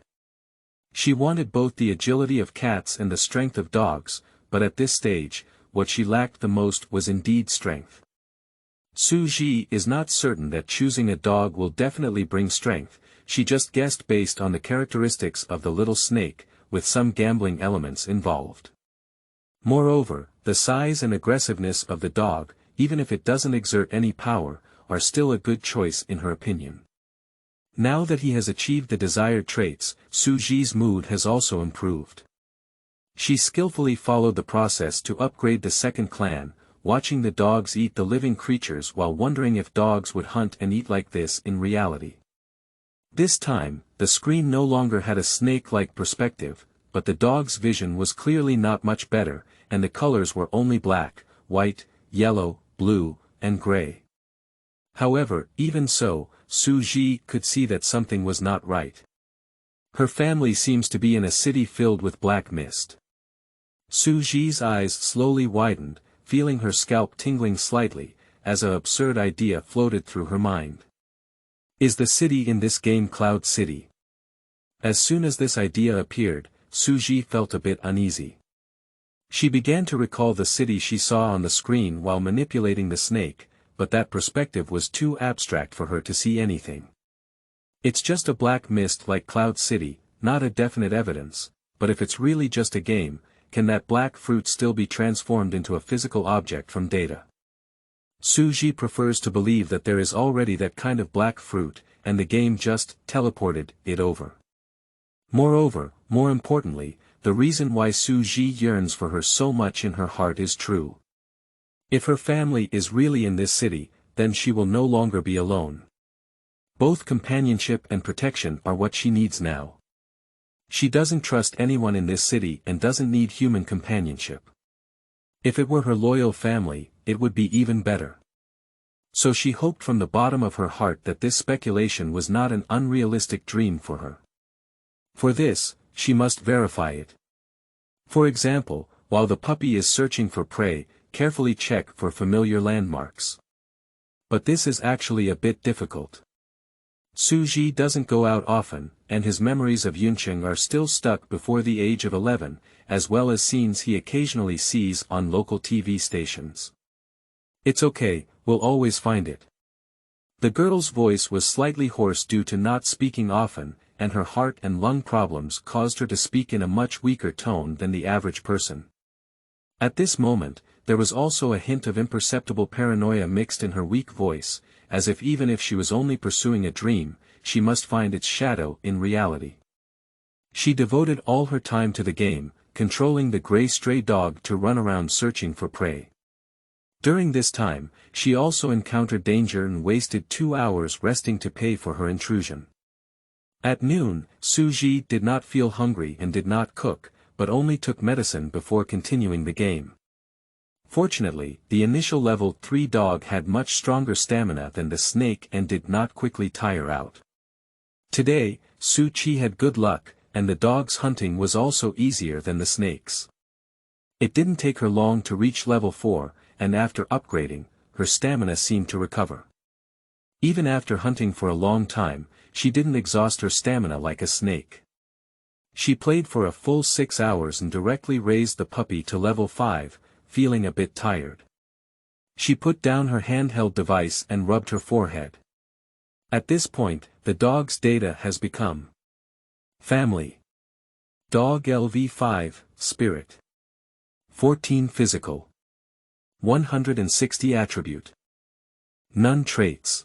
She wanted both the agility of cats and the strength of dogs, but at this stage, what she lacked the most was indeed strength. Suji is not certain that choosing a dog will definitely bring strength, she just guessed based on the characteristics of the little snake, with some gambling elements involved. Moreover, the size and aggressiveness of the dog, even if it doesn't exert any power, are still a good choice in her opinion. Now that he has achieved the desired traits, Suji's mood has also improved. She skillfully followed the process to upgrade the second clan, watching the dogs eat the living creatures while wondering if dogs would hunt and eat like this in reality. This time, the screen no longer had a snake-like perspective, but the dog's vision was clearly not much better, and the colors were only black, white, yellow, blue, and gray. However, even so, Suji could see that something was not right. Her family seems to be in a city filled with black mist. Suji's eyes slowly widened, feeling her scalp tingling slightly, as an absurd idea floated through her mind. Is the city in this game Cloud City? As soon as this idea appeared, Suji felt a bit uneasy. She began to recall the city she saw on the screen while manipulating the snake, but that perspective was too abstract for her to see anything. It's just a black mist like Cloud City, not a definite evidence, but if it's really just a game, can that black fruit still be transformed into a physical object from data? Suji prefers to believe that there is already that kind of black fruit, and the game just teleported it over. Moreover, more importantly, the reason why Suji yearns for her so much in her heart is true. If her family is really in this city, then she will no longer be alone. Both companionship and protection are what she needs now. She doesn't trust anyone in this city and doesn't need human companionship. If it were her loyal family, it would be even better. So she hoped from the bottom of her heart that this speculation was not an unrealistic dream for her. For this, she must verify it. For example, while the puppy is searching for prey, carefully check for familiar landmarks. But this is actually a bit difficult. Suji doesn't go out often, and his memories of Yuncheng are still stuck before the age of 11, as well as scenes he occasionally sees on local TV stations. It's okay, we'll always find it. The girl's voice was slightly hoarse due to not speaking often, and her heart and lung problems caused her to speak in a much weaker tone than the average person. At this moment, there was also a hint of imperceptible paranoia mixed in her weak voice, as if even if she was only pursuing a dream, she must find its shadow in reality. She devoted all her time to the game, controlling the gray stray dog to run around searching for prey. During this time, she also encountered danger and wasted 2 hours resting to pay for her intrusion. At noon, Suji did not feel hungry and did not cook, but only took medicine before continuing the game. Fortunately, the initial level 3 dog had much stronger stamina than the snake and did not quickly tire out. Today, Suchi had good luck, and the dog's hunting was also easier than the snake's. It didn't take her long to reach level 4, and after upgrading, her stamina seemed to recover. Even after hunting for a long time, she didn't exhaust her stamina like a snake. She played for a full 6 hours and directly raised the puppy to level 5, feeling a bit tired. She put down her handheld device and rubbed her forehead. At this point, the dog's data has become Family. Dog LV5, Spirit. 14 Physical. 160 Attribute. None Traits.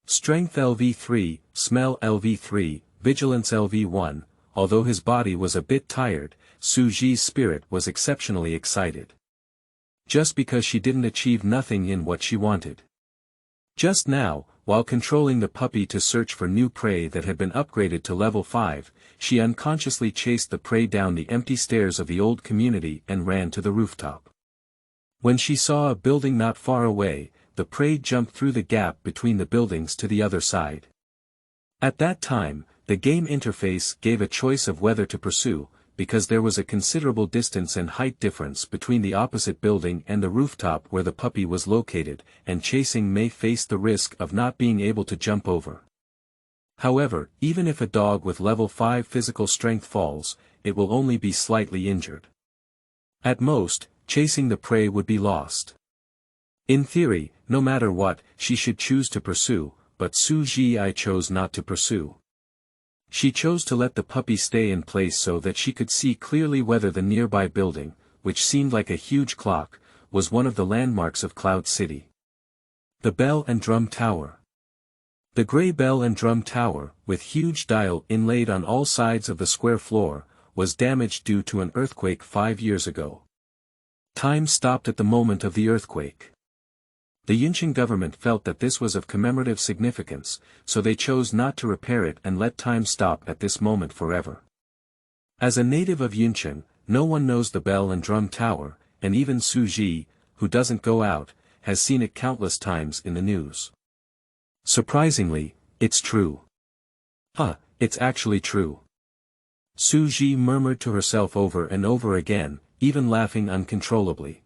Strength LV3, Smell LV3, Vigilance LV1. Although his body was a bit tired, Suji's spirit was exceptionally excited. Just because she didn't achieve nothing in what she wanted. Just now, while controlling the puppy to search for new prey that had been upgraded to level 5, she unconsciously chased the prey down the empty stairs of the old community and ran to the rooftop. When she saw a building not far away, the prey jumped through the gap between the buildings to the other side. At that time, the game interface gave a choice of whether to pursue, because there was a considerable distance and height difference between the opposite building and the rooftop where the puppy was located, and chasing may face the risk of not being able to jump over. However, even if a dog with level 5 physical strength falls, it will only be slightly injured. At most, chasing the prey would be lost. In theory, no matter what, she should choose to pursue, but Su Ji chose not to pursue. She chose to let the puppy stay in place so that she could see clearly whether the nearby building, which seemed like a huge clock, was one of the landmarks of Cloud City. The Bell and Drum Tower. The gray bell and drum tower, with huge dial inlaid on all sides of the square floor, was damaged due to an earthquake 5 years ago. Time stopped at the moment of the earthquake. The Yunqiang government felt that this was of commemorative significance, so they chose not to repair it and let time stop at this moment forever. As a native of Yunqiang, no one knows the Bell and Drum Tower, and even Su Ji, who doesn't go out, has seen it countless times in the news. Surprisingly, it's true. It's actually true. Su Ji murmured to herself over and over again, even laughing uncontrollably.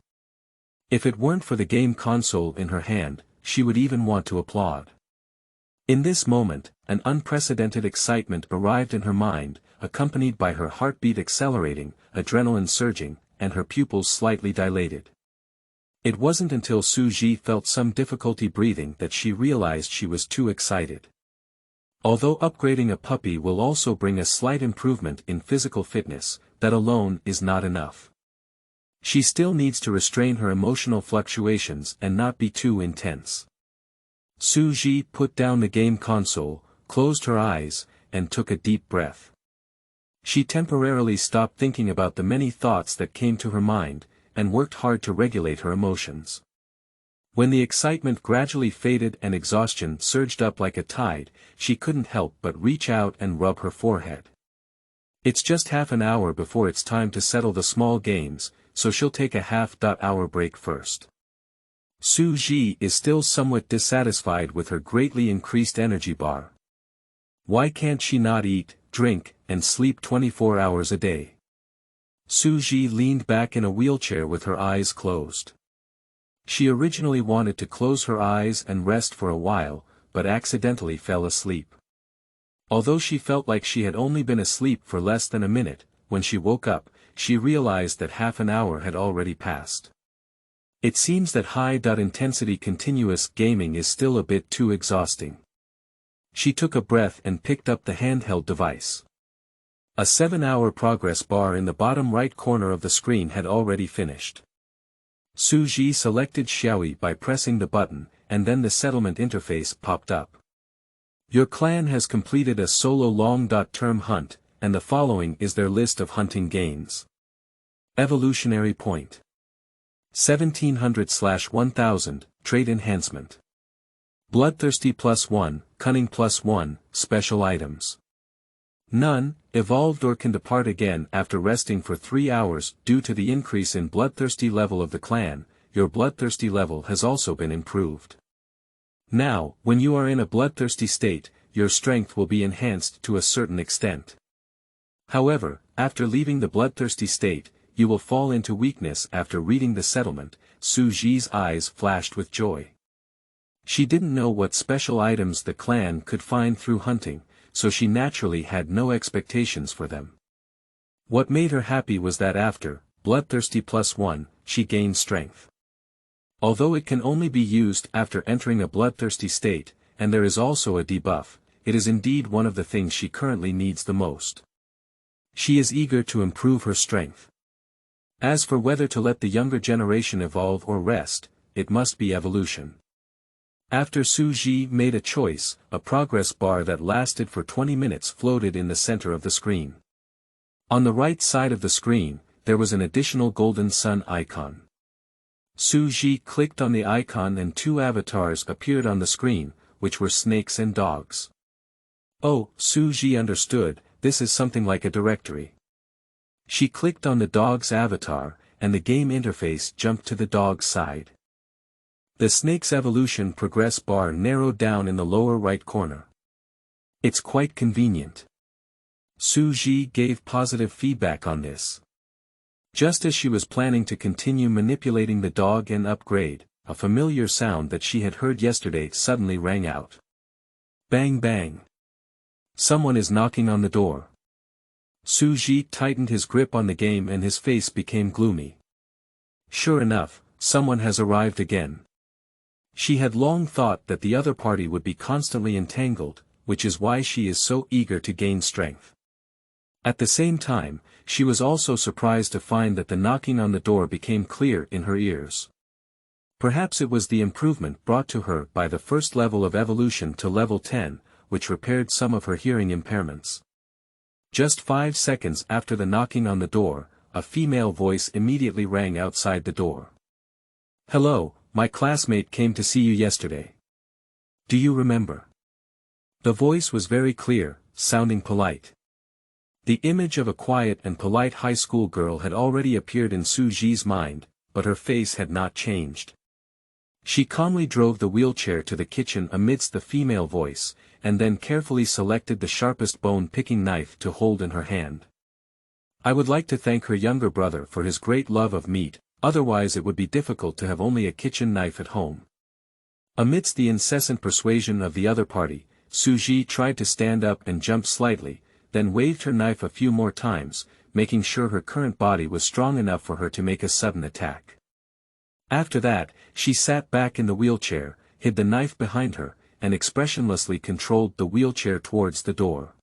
If it weren't for the game console in her hand, she would even want to applaud. In this moment, an unprecedented excitement arrived in her mind, accompanied by her heartbeat accelerating, adrenaline surging, and her pupils slightly dilated. It wasn't until Su Ji felt some difficulty breathing that she realized she was too excited. Although upgrading a puppy will also bring a slight improvement in physical fitness, that alone is not enough. She still needs to restrain her emotional fluctuations and not be too intense. Su Ji put down the game console, closed her eyes, and took a deep breath. She temporarily stopped thinking about the many thoughts that came to her mind, and worked hard to regulate her emotions. When the excitement gradually faded and exhaustion surged up like a tide, she couldn't help but reach out and rub her forehead. It's just half an hour before it's time to settle the small games, so she'll take a half-hour break first. Su Ji is still somewhat dissatisfied with her greatly increased energy bar. Why can't she not eat, drink, and sleep 24 hours a day? Su Ji leaned back in a wheelchair with her eyes closed. She originally wanted to close her eyes and rest for a while, but accidentally fell asleep. Although she felt like she had only been asleep for less than a minute, when she woke up, she realized that half an hour had already passed. It seems that high-intensity continuous gaming is still a bit too exhausting. She took a breath and picked up the handheld device. A 7-hour progress bar in the bottom right corner of the screen had already finished. Su Ji selected Xiaoyi by pressing the button, and then the settlement interface popped up. Your clan has completed a solo long-term hunt, and the following is their list of hunting gains. Evolutionary point. 1700/1000, Trait Enhancement. Bloodthirsty +1, Cunning +1, Special Items. None, evolved or can depart again after resting for 3 hours. Due to the increase in bloodthirsty level of the clan, your bloodthirsty level has also been improved. Now, when you are in a bloodthirsty state, your strength will be enhanced to a certain extent. However, after leaving the bloodthirsty state, you will fall into weakness. After reading the settlement, Su Ji's eyes flashed with joy. She didn't know what special items the clan could find through hunting, so she naturally had no expectations for them. What made her happy was that after bloodthirsty +1, she gained strength. Although it can only be used after entering a bloodthirsty state, and there is also a debuff, it is indeed one of the things she currently needs the most. She is eager to improve her strength. As for whether to let the younger generation evolve or rest, it must be evolution. After Su Ji made a choice, a progress bar that lasted for 20 minutes floated in the center of the screen. On the right side of the screen, there was an additional golden sun icon. Su Ji clicked on the icon and 2 avatars appeared on the screen, which were snakes and dogs. Oh, Suji understood, this is something like a directory. She clicked on the dog's avatar, and the game interface jumped to the dog's side. The snake's evolution progress bar narrowed down in the lower right corner. It's quite convenient. Suji gave positive feedback on this. Just as she was planning to continue manipulating the dog and upgrade, a familiar sound that she had heard yesterday suddenly rang out. Bang bang. Someone is knocking on the door. Suji tightened his grip on the game and his face became gloomy. Sure enough, someone has arrived again. She had long thought that the other party would be constantly entangled, which is why she is so eager to gain strength. At the same time, she was also surprised to find that the knocking on the door became clear in her ears. Perhaps it was the improvement brought to her by the first level of evolution to level 10, which repaired some of her hearing impairments. Just 5 seconds after the knocking on the door, a female voice immediately rang outside the door. Hello, my classmate came to see you yesterday. Do you remember? The voice was very clear, sounding polite. The image of a quiet and polite high school girl had already appeared in Suji's mind, but her face had not changed. She calmly drove the wheelchair to the kitchen amidst the female voice, and then carefully selected the sharpest bone-picking knife to hold in her hand. I would like to thank her younger brother for his great love of meat, otherwise it would be difficult to have only a kitchen knife at home. Amidst the incessant persuasion of the other party, Suji tried to stand up and jump slightly, then waved her knife a few more times, making sure her current body was strong enough for her to make a sudden attack. After that, she sat back in the wheelchair, hid the knife behind her, and expressionlessly controlled the wheelchair towards the door.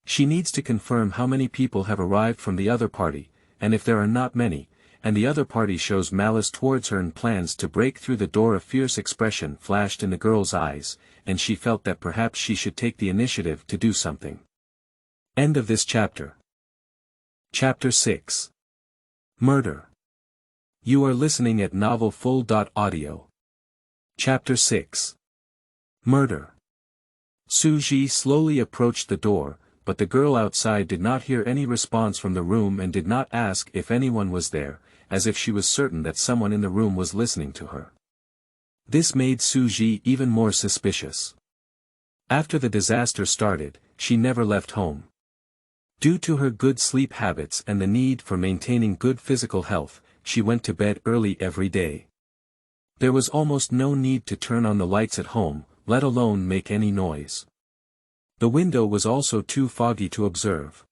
She needs to confirm how many people have arrived from the other party, and if there are not many, and the other party shows malice towards her and plans to break through the door. A fierce expression flashed in the girl's eyes, and she felt that perhaps she should take the initiative to do something. End of this chapter. Chapter 6. Murder. You are listening at novelfull.audio. Chapter 6. Murder. Suji slowly approached the door, but the girl outside did not hear any response from the room and did not ask if anyone was there, as if she was certain that someone in the room was listening to her. This made Suji even more suspicious. After the disaster started, she never left home. Due to her good sleep habits and the need for maintaining good physical health, she went to bed early every day. There was almost no need to turn on the lights at home, let alone make any noise. The window was also too foggy to observe.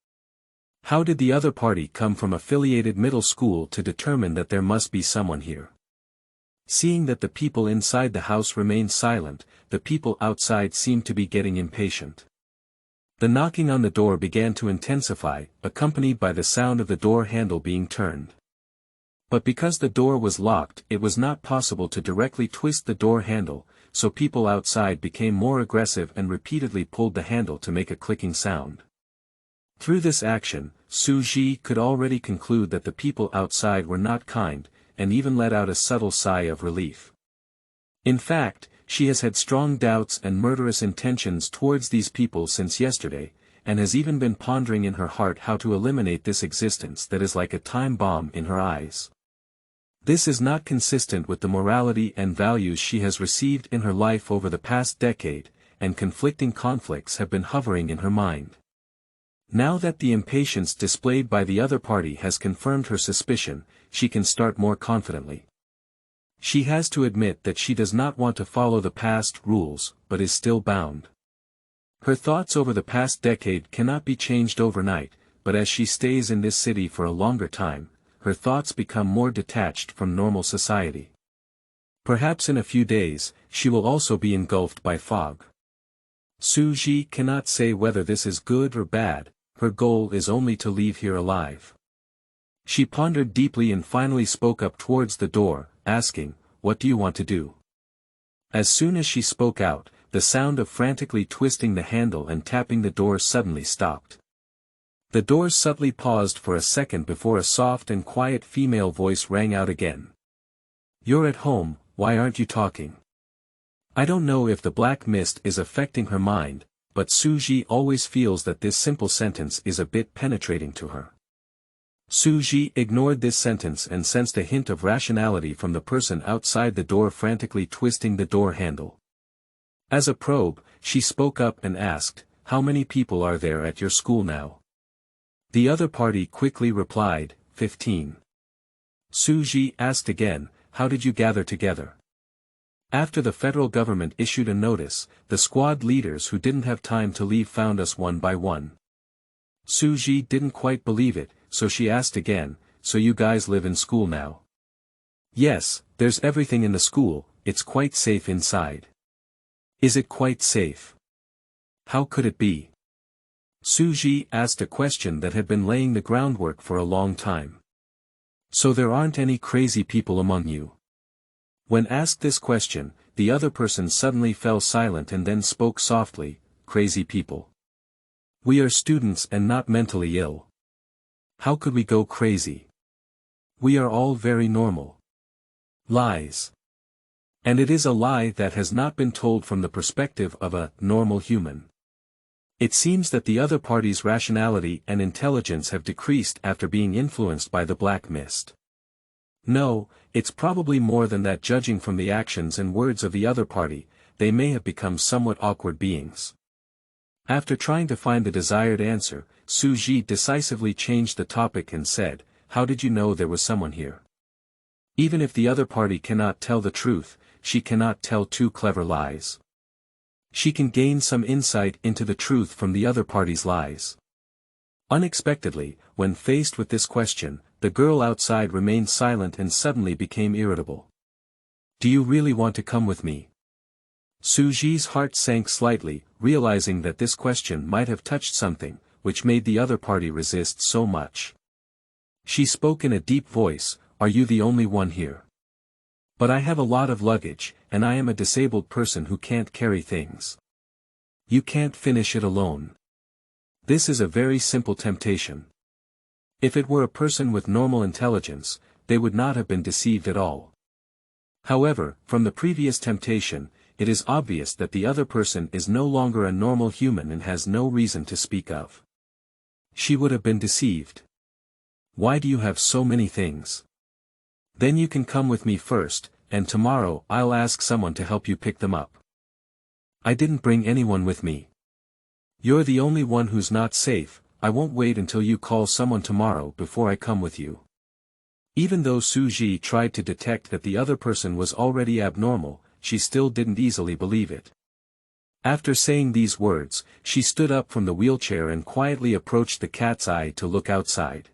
How did the other party come from affiliated middle school to determine that there must be someone here? Seeing that the people inside the house remained silent, the people outside seemed to be getting impatient. The knocking on the door began to intensify, accompanied by the sound of the door handle being turned. But because the door was locked, it was not possible to directly twist the door handle, so people outside became more aggressive and repeatedly pulled the handle to make a clicking sound. Through this action, Suji could already conclude that the people outside were not kind, and even let out a subtle sigh of relief. In fact, she has had strong doubts and murderous intentions towards these people since yesterday, and has even been pondering in her heart how to eliminate this existence that is like a time bomb in her eyes. This is not consistent with the morality and values she has received in her life over the past decade, and conflicting conflicts have been hovering in her mind. Now that the impatience displayed by the other party has confirmed her suspicion, she can start more confidently. She has to admit that she does not want to follow the past rules, but is still bound. Her thoughts over the past decade cannot be changed overnight, but as she stays in this city for a longer time, her thoughts become more detached from normal society. Perhaps in a few days, she will also be engulfed by fog. Suji cannot say whether this is good or bad, her goal is only to leave here alive. She pondered deeply and finally spoke up towards the door, asking, "What do you want to do?" As soon as she spoke out, the sound of frantically twisting the handle and tapping the door suddenly stopped. The door subtly paused for a second before a soft and quiet female voice rang out again. "You're at home, why aren't you talking?" I don't know if the black mist is affecting her mind, but Suji always feels that this simple sentence is a bit penetrating to her. Suji ignored this sentence and sensed a hint of rationality from the person outside the door frantically twisting the door handle. As a probe, she spoke up and asked, "How many people are there at your school now?" The other party quickly replied, 15. Suji asked again, "How did you gather together?" After the federal government issued a notice, the squad leaders who didn't have time to leave found us one by one. Suji didn't quite believe it, so she asked again, "So you guys live in school now?" "Yes, there's everything in the school, it's quite safe inside." "Is it quite safe? How could it be?" Suji asked a question that had been laying the groundwork for a long time. "So there aren't any crazy people among you?" When asked this question, the other person suddenly fell silent and then spoke softly, "Crazy people. We are students and not mentally ill. How could we go crazy? We are all very normal." Lies. And it is a lie that has not been told from the perspective of a normal human. It seems that the other party's rationality and intelligence have decreased after being influenced by the black mist. No, it's probably more than that. Judging from the actions and words of the other party, they may have become somewhat awkward beings. After trying to find the desired answer, Suji decisively changed the topic and said, "How did you know there was someone here?" Even if the other party cannot tell the truth, she cannot tell two clever lies. She can gain some insight into the truth from the other party's lies. Unexpectedly, when faced with this question, the girl outside remained silent and suddenly became irritable. "Do you really want to come with me?" Suji's heart sank slightly, realizing that this question might have touched something, which made the other party resist so much. She spoke in a deep voice, "Are you the only one here? But I have a lot of luggage, and I am a disabled person who can't carry things. You can't finish it alone. This is a very simple temptation." If it were a person with normal intelligence, they would not have been deceived at all. However, from the previous temptation, it is obvious that the other person is no longer a normal human and has no reason to speak of. She would have been deceived. "Why do you have so many things? Then you can come with me first, and tomorrow I'll ask someone to help you pick them up." "I didn't bring anyone with me." "You're the only one who's not safe. I won't wait until you call someone tomorrow before I come with you." Even though Suji tried to detect that the other person was already abnormal, she still didn't easily believe it. After saying these words, she stood up from the wheelchair and quietly approached the cat's eye to look outside.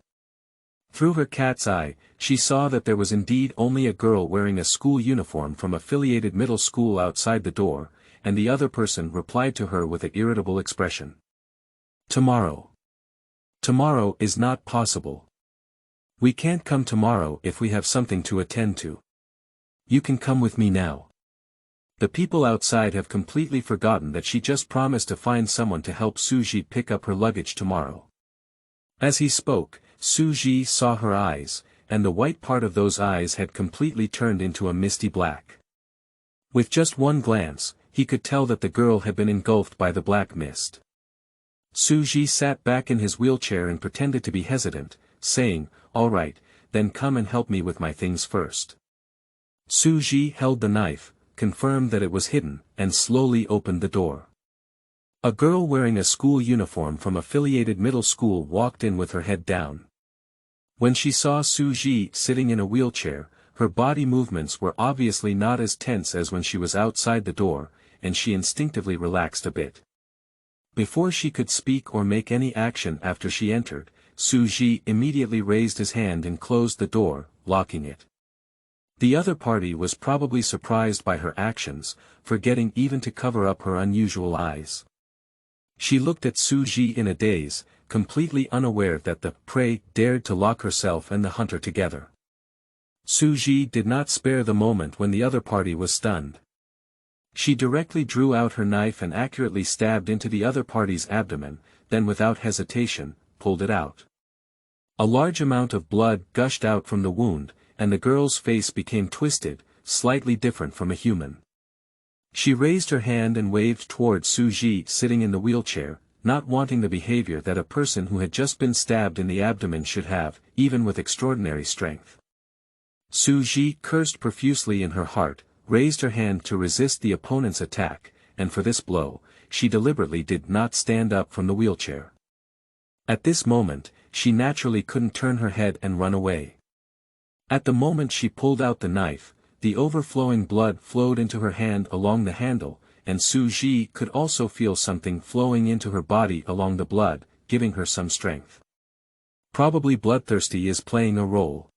Through her cat's eye, she saw that there was indeed only a girl wearing a school uniform from affiliated middle school outside the door, and the other person replied to her with an irritable expression. "Tomorrow. Tomorrow is not possible. We can't come tomorrow if we have something to attend to. You can come with me now." The people outside have completely forgotten that she just promised to find someone to help Suji pick up her luggage tomorrow. As he spoke, Suji saw her eyes, and the white part of those eyes had completely turned into a misty black. With just one glance, he could tell that the girl had been engulfed by the black mist. Suji sat back in his wheelchair and pretended to be hesitant, saying, "All right, then come and help me with my things first." Suji held the knife, confirmed that it was hidden, and slowly opened the door. A girl wearing a school uniform from affiliated middle school walked in with her head down. When she saw Suji sitting in a wheelchair, her body movements were obviously not as tense as when she was outside the door, and she instinctively relaxed a bit. Before she could speak or make any action after she entered, Suji immediately raised his hand and closed the door, locking it. The other party was probably surprised by her actions, forgetting even to cover up her unusual eyes. She looked at Suji in a daze, completely unaware that the prey dared to lock herself and the hunter together. Suji did not spare the moment when the other party was stunned. She directly drew out her knife and accurately stabbed into the other party's abdomen, then without hesitation, pulled it out. A large amount of blood gushed out from the wound, and the girl's face became twisted, slightly different from a human. She raised her hand and waved toward Suji sitting in the wheelchair, not wanting the behavior that a person who had just been stabbed in the abdomen should have, even with extraordinary strength. Suji cursed profusely in her heart, raised her hand to resist the opponent's attack, and for this blow, she deliberately did not stand up from the wheelchair. At this moment, she naturally couldn't turn her head and run away. At the moment she pulled out the knife, the overflowing blood flowed into her hand along the handle, and Suji could also feel something flowing into her body along the blood, giving her some strength. Probably bloodthirsty is playing a role.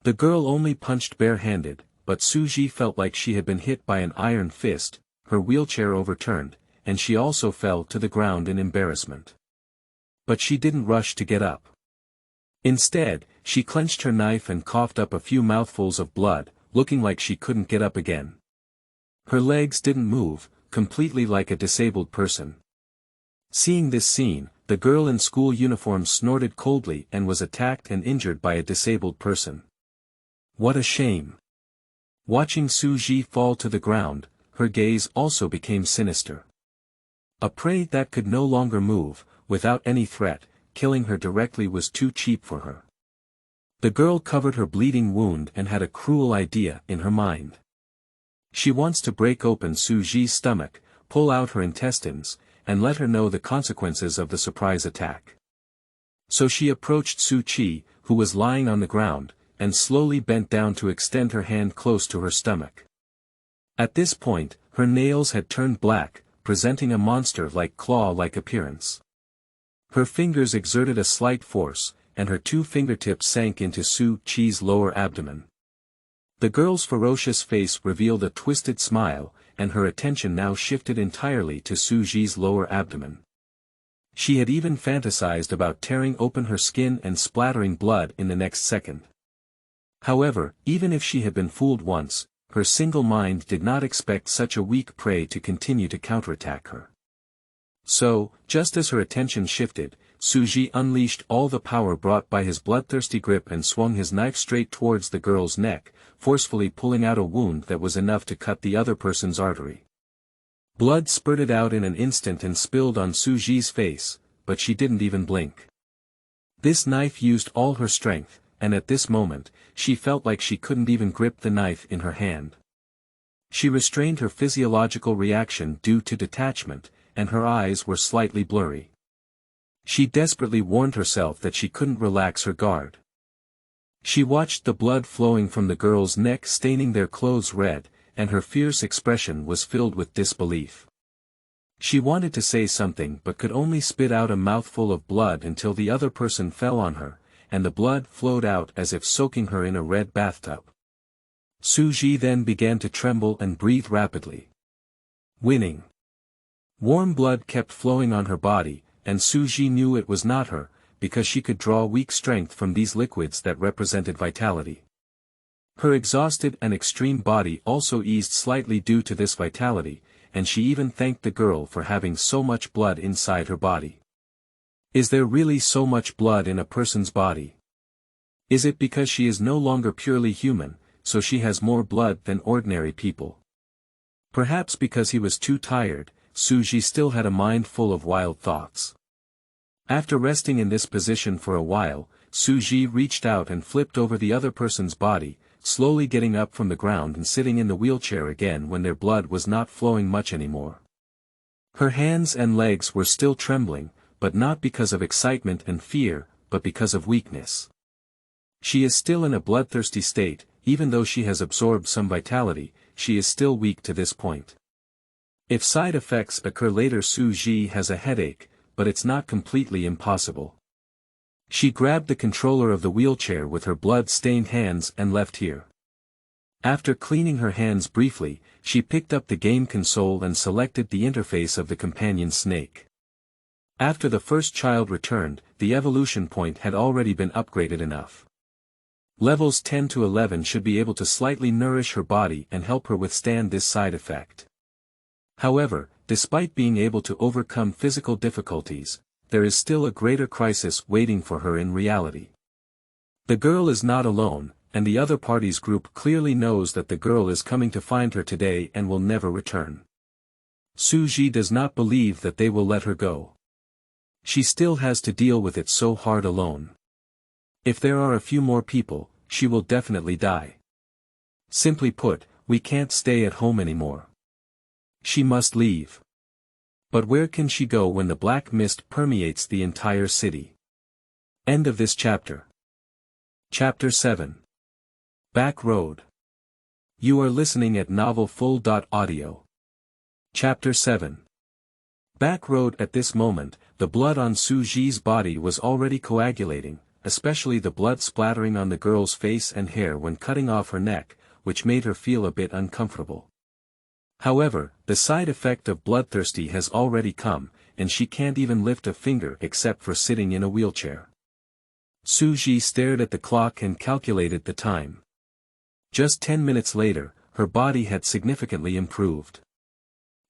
The girl only punched barehanded, but Suji felt like she had been hit by an iron fist, her wheelchair overturned, and she also fell to the ground in embarrassment. But she didn't rush to get up. Instead, she clenched her knife and coughed up a few mouthfuls of blood, looking like she couldn't get up again. Her legs didn't move, completely like a disabled person. Seeing this scene, the girl in school uniform snorted coldly and was attacked and injured by a disabled person. What a shame. Watching Suji fall to the ground, her gaze also became sinister. A prey that could no longer move, without any threat, killing her directly was too cheap for her. The girl covered her bleeding wound and had a cruel idea in her mind. She wants to break open Suji's stomach, pull out her intestines, and let her know the consequences of the surprise attack. So she approached Suji, who was lying on the ground, and slowly bent down to extend her hand close to her stomach. At this point, her nails had turned black, presenting a monster-like claw-like appearance. Her fingers exerted a slight force, and her two fingertips sank into Suji's lower abdomen. The girl's ferocious face revealed a twisted smile, and her attention now shifted entirely to Suji's lower abdomen. She had even fantasized about tearing open her skin and splattering blood in the next second. However, even if she had been fooled once, her single mind did not expect such a weak prey to continue to counterattack her. So, just as her attention shifted, Suji unleashed all the power brought by his bloodthirsty grip and swung his knife straight towards the girl's neck, forcefully pulling out a wound that was enough to cut the other person's artery. Blood spurted out in an instant and spilled on Suji's face, but she didn't even blink. This knife used all her strength, and at this moment, she felt like she couldn't even grip the knife in her hand. She restrained her physiological reaction due to detachment, and her eyes were slightly blurry. She desperately warned herself that she couldn't relax her guard. She watched the blood flowing from the girl's neck staining their clothes red, and her fierce expression was filled with disbelief. She wanted to say something but could only spit out a mouthful of blood until the other person fell on her, and the blood flowed out as if soaking her in a red bathtub. Suji then began to tremble and breathe rapidly. Winning. Warm blood kept flowing on her body, and Suji knew it was not her, because she could draw weak strength from these liquids that represented vitality. Her exhausted and extreme body also eased slightly due to this vitality, and she even thanked the girl for having so much blood inside her body. Is there really so much blood in a person's body? Is it because she is no longer purely human, so she has more blood than ordinary people? Perhaps because he was too tired, Suji still had a mind full of wild thoughts. After resting in this position for a while, Suji reached out and flipped over the other person's body, slowly getting up from the ground and sitting in the wheelchair again when their blood was not flowing much anymore. Her hands and legs were still trembling, but not because of excitement and fear, but because of weakness. She is still in a bloodthirsty state, even though she has absorbed some vitality, she is still weak to this point. If side effects occur later, Suji has a headache, but it's not completely impossible. She grabbed the controller of the wheelchair with her blood-stained hands and left here. After cleaning her hands briefly, she picked up the game console and selected the interface of the companion snake. After the first child returned, the evolution point had already been upgraded enough. Levels 10 to 11 should be able to slightly nourish her body and help her withstand this side effect. However, despite being able to overcome physical difficulties, there is still a greater crisis waiting for her in reality. The girl is not alone, and the other party's group clearly knows that the girl is coming to find her today and will never return. Suji does not believe that they will let her go. She still has to deal with it so hard alone. If there are a few more people, she will definitely die. Simply put, we can't stay at home anymore. She must leave. But where can she go when the black mist permeates the entire city? End of this chapter. Chapter 7. Back Road. You are listening at novelfull.audio. Chapter 7. Back Road. At this moment, the blood on Suji's body was already coagulating, especially the blood splattering on the girl's face and hair when cutting off her neck, which made her feel a bit uncomfortable. However, the side effect of bloodthirsty has already come, and she can't even lift a finger except for sitting in a wheelchair. Suji stared at the clock and calculated the time. Just 10 minutes later, her body had significantly improved.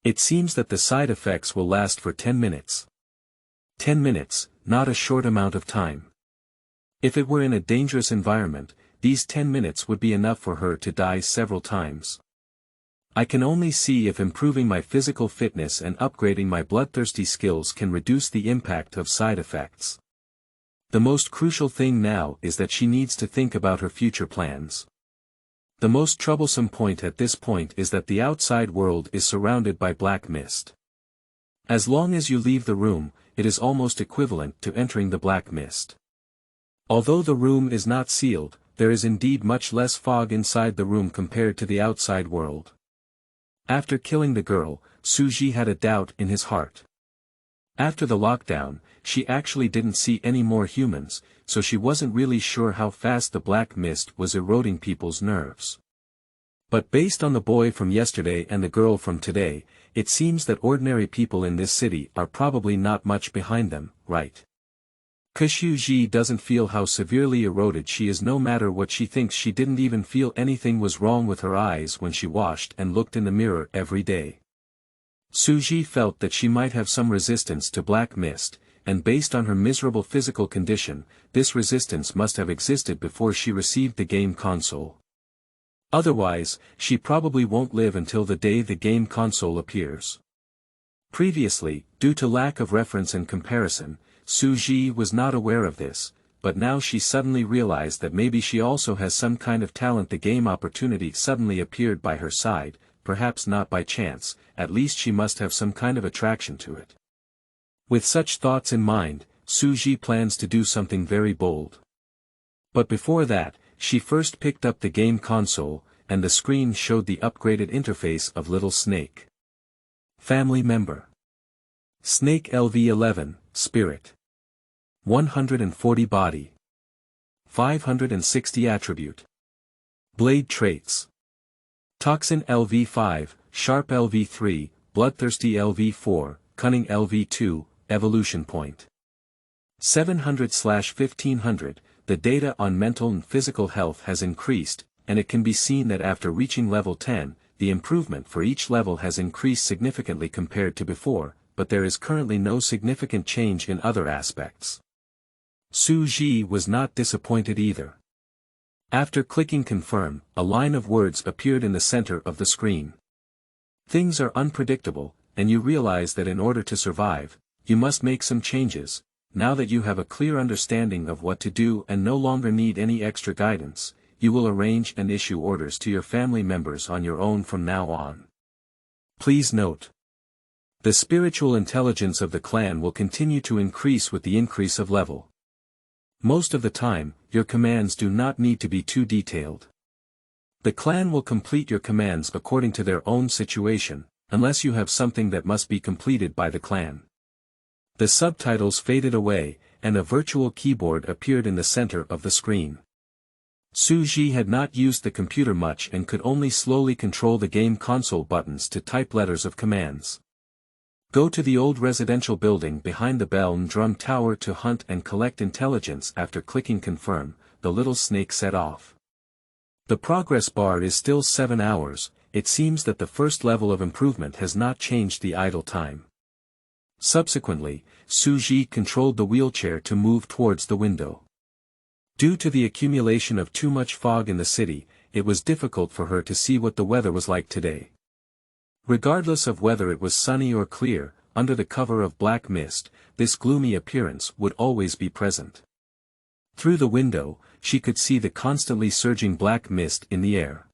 It seems that the side effects will last for 10 minutes. 10 minutes, not a short amount of time. If it were in a dangerous environment, these 10 minutes would be enough for her to die several times. I can only see if improving my physical fitness and upgrading my bloodthirsty skills can reduce the impact of side effects. The most crucial thing now is that she needs to think about her future plans. The most troublesome point at this point is that the outside world is surrounded by black mist. As long as you leave the room, it is almost equivalent to entering the black mist. Although the room is not sealed, there is indeed much less fog inside the room compared to the outside world. After killing the girl, Suji had a doubt in his heart. After the lockdown, she actually didn't see any more humans, so she wasn't really sure how fast the black mist was eroding people's nerves. But based on the boy from yesterday and the girl from today, it seems that ordinary people in this city are probably not much behind them, right? Suji doesn't feel how severely eroded she is no matter what she thinks. She didn't even feel anything was wrong with her eyes when she washed and looked in the mirror every day. Suji felt that she might have some resistance to black mist, and based on her miserable physical condition, this resistance must have existed before she received the game console. Otherwise, she probably won't live until the day the game console appears. Previously, due to lack of reference and comparison, Suji was not aware of this, but now she suddenly realized that maybe she also has some kind of talent. The game opportunity suddenly appeared by her side, perhaps not by chance, at least she must have some kind of attraction to it. With such thoughts in mind, Suji plans to do something very bold. But before that, she first picked up the game console, and the screen showed the upgraded interface of Little Snake. Family member. Snake LV11, Spirit. 140 Body. 560 Attribute. Blade Traits. Toxin LV5, Sharp LV3, Bloodthirsty LV4, Cunning LV2, Evolution Point. 700/1500, the data on mental and physical health has increased, and it can be seen that after reaching level 10, the improvement for each level has increased significantly compared to before, but there is currently no significant change in other aspects. Suji was not disappointed either. After clicking confirm, a line of words appeared in the center of the screen. Things are unpredictable, and you realize that in order to survive, you must make some changes. Now that you have a clear understanding of what to do and no longer need any extra guidance, you will arrange and issue orders to your family members on your own from now on. Please note. The spiritual intelligence of the clan will continue to increase with the increase of level. Most of the time, your commands do not need to be too detailed. The clan will complete your commands according to their own situation, unless you have something that must be completed by the clan. The subtitles faded away, and a virtual keyboard appeared in the center of the screen. Suji had not used the computer much and could only slowly control the game console buttons to type letters of commands. Go to the old residential building behind the bell and drum tower to hunt and collect intelligence. After clicking confirm, the little snake set off. The progress bar is still 7 hours, it seems that the first level of improvement has not changed the idle time. Subsequently, Suji controlled the wheelchair to move towards the window. Due to the accumulation of too much fog in the city, it was difficult for her to see what the weather was like today. Regardless of whether it was sunny or clear, under the cover of black mist, this gloomy appearance would always be present. Through the window, she could see the constantly surging black mist in the air.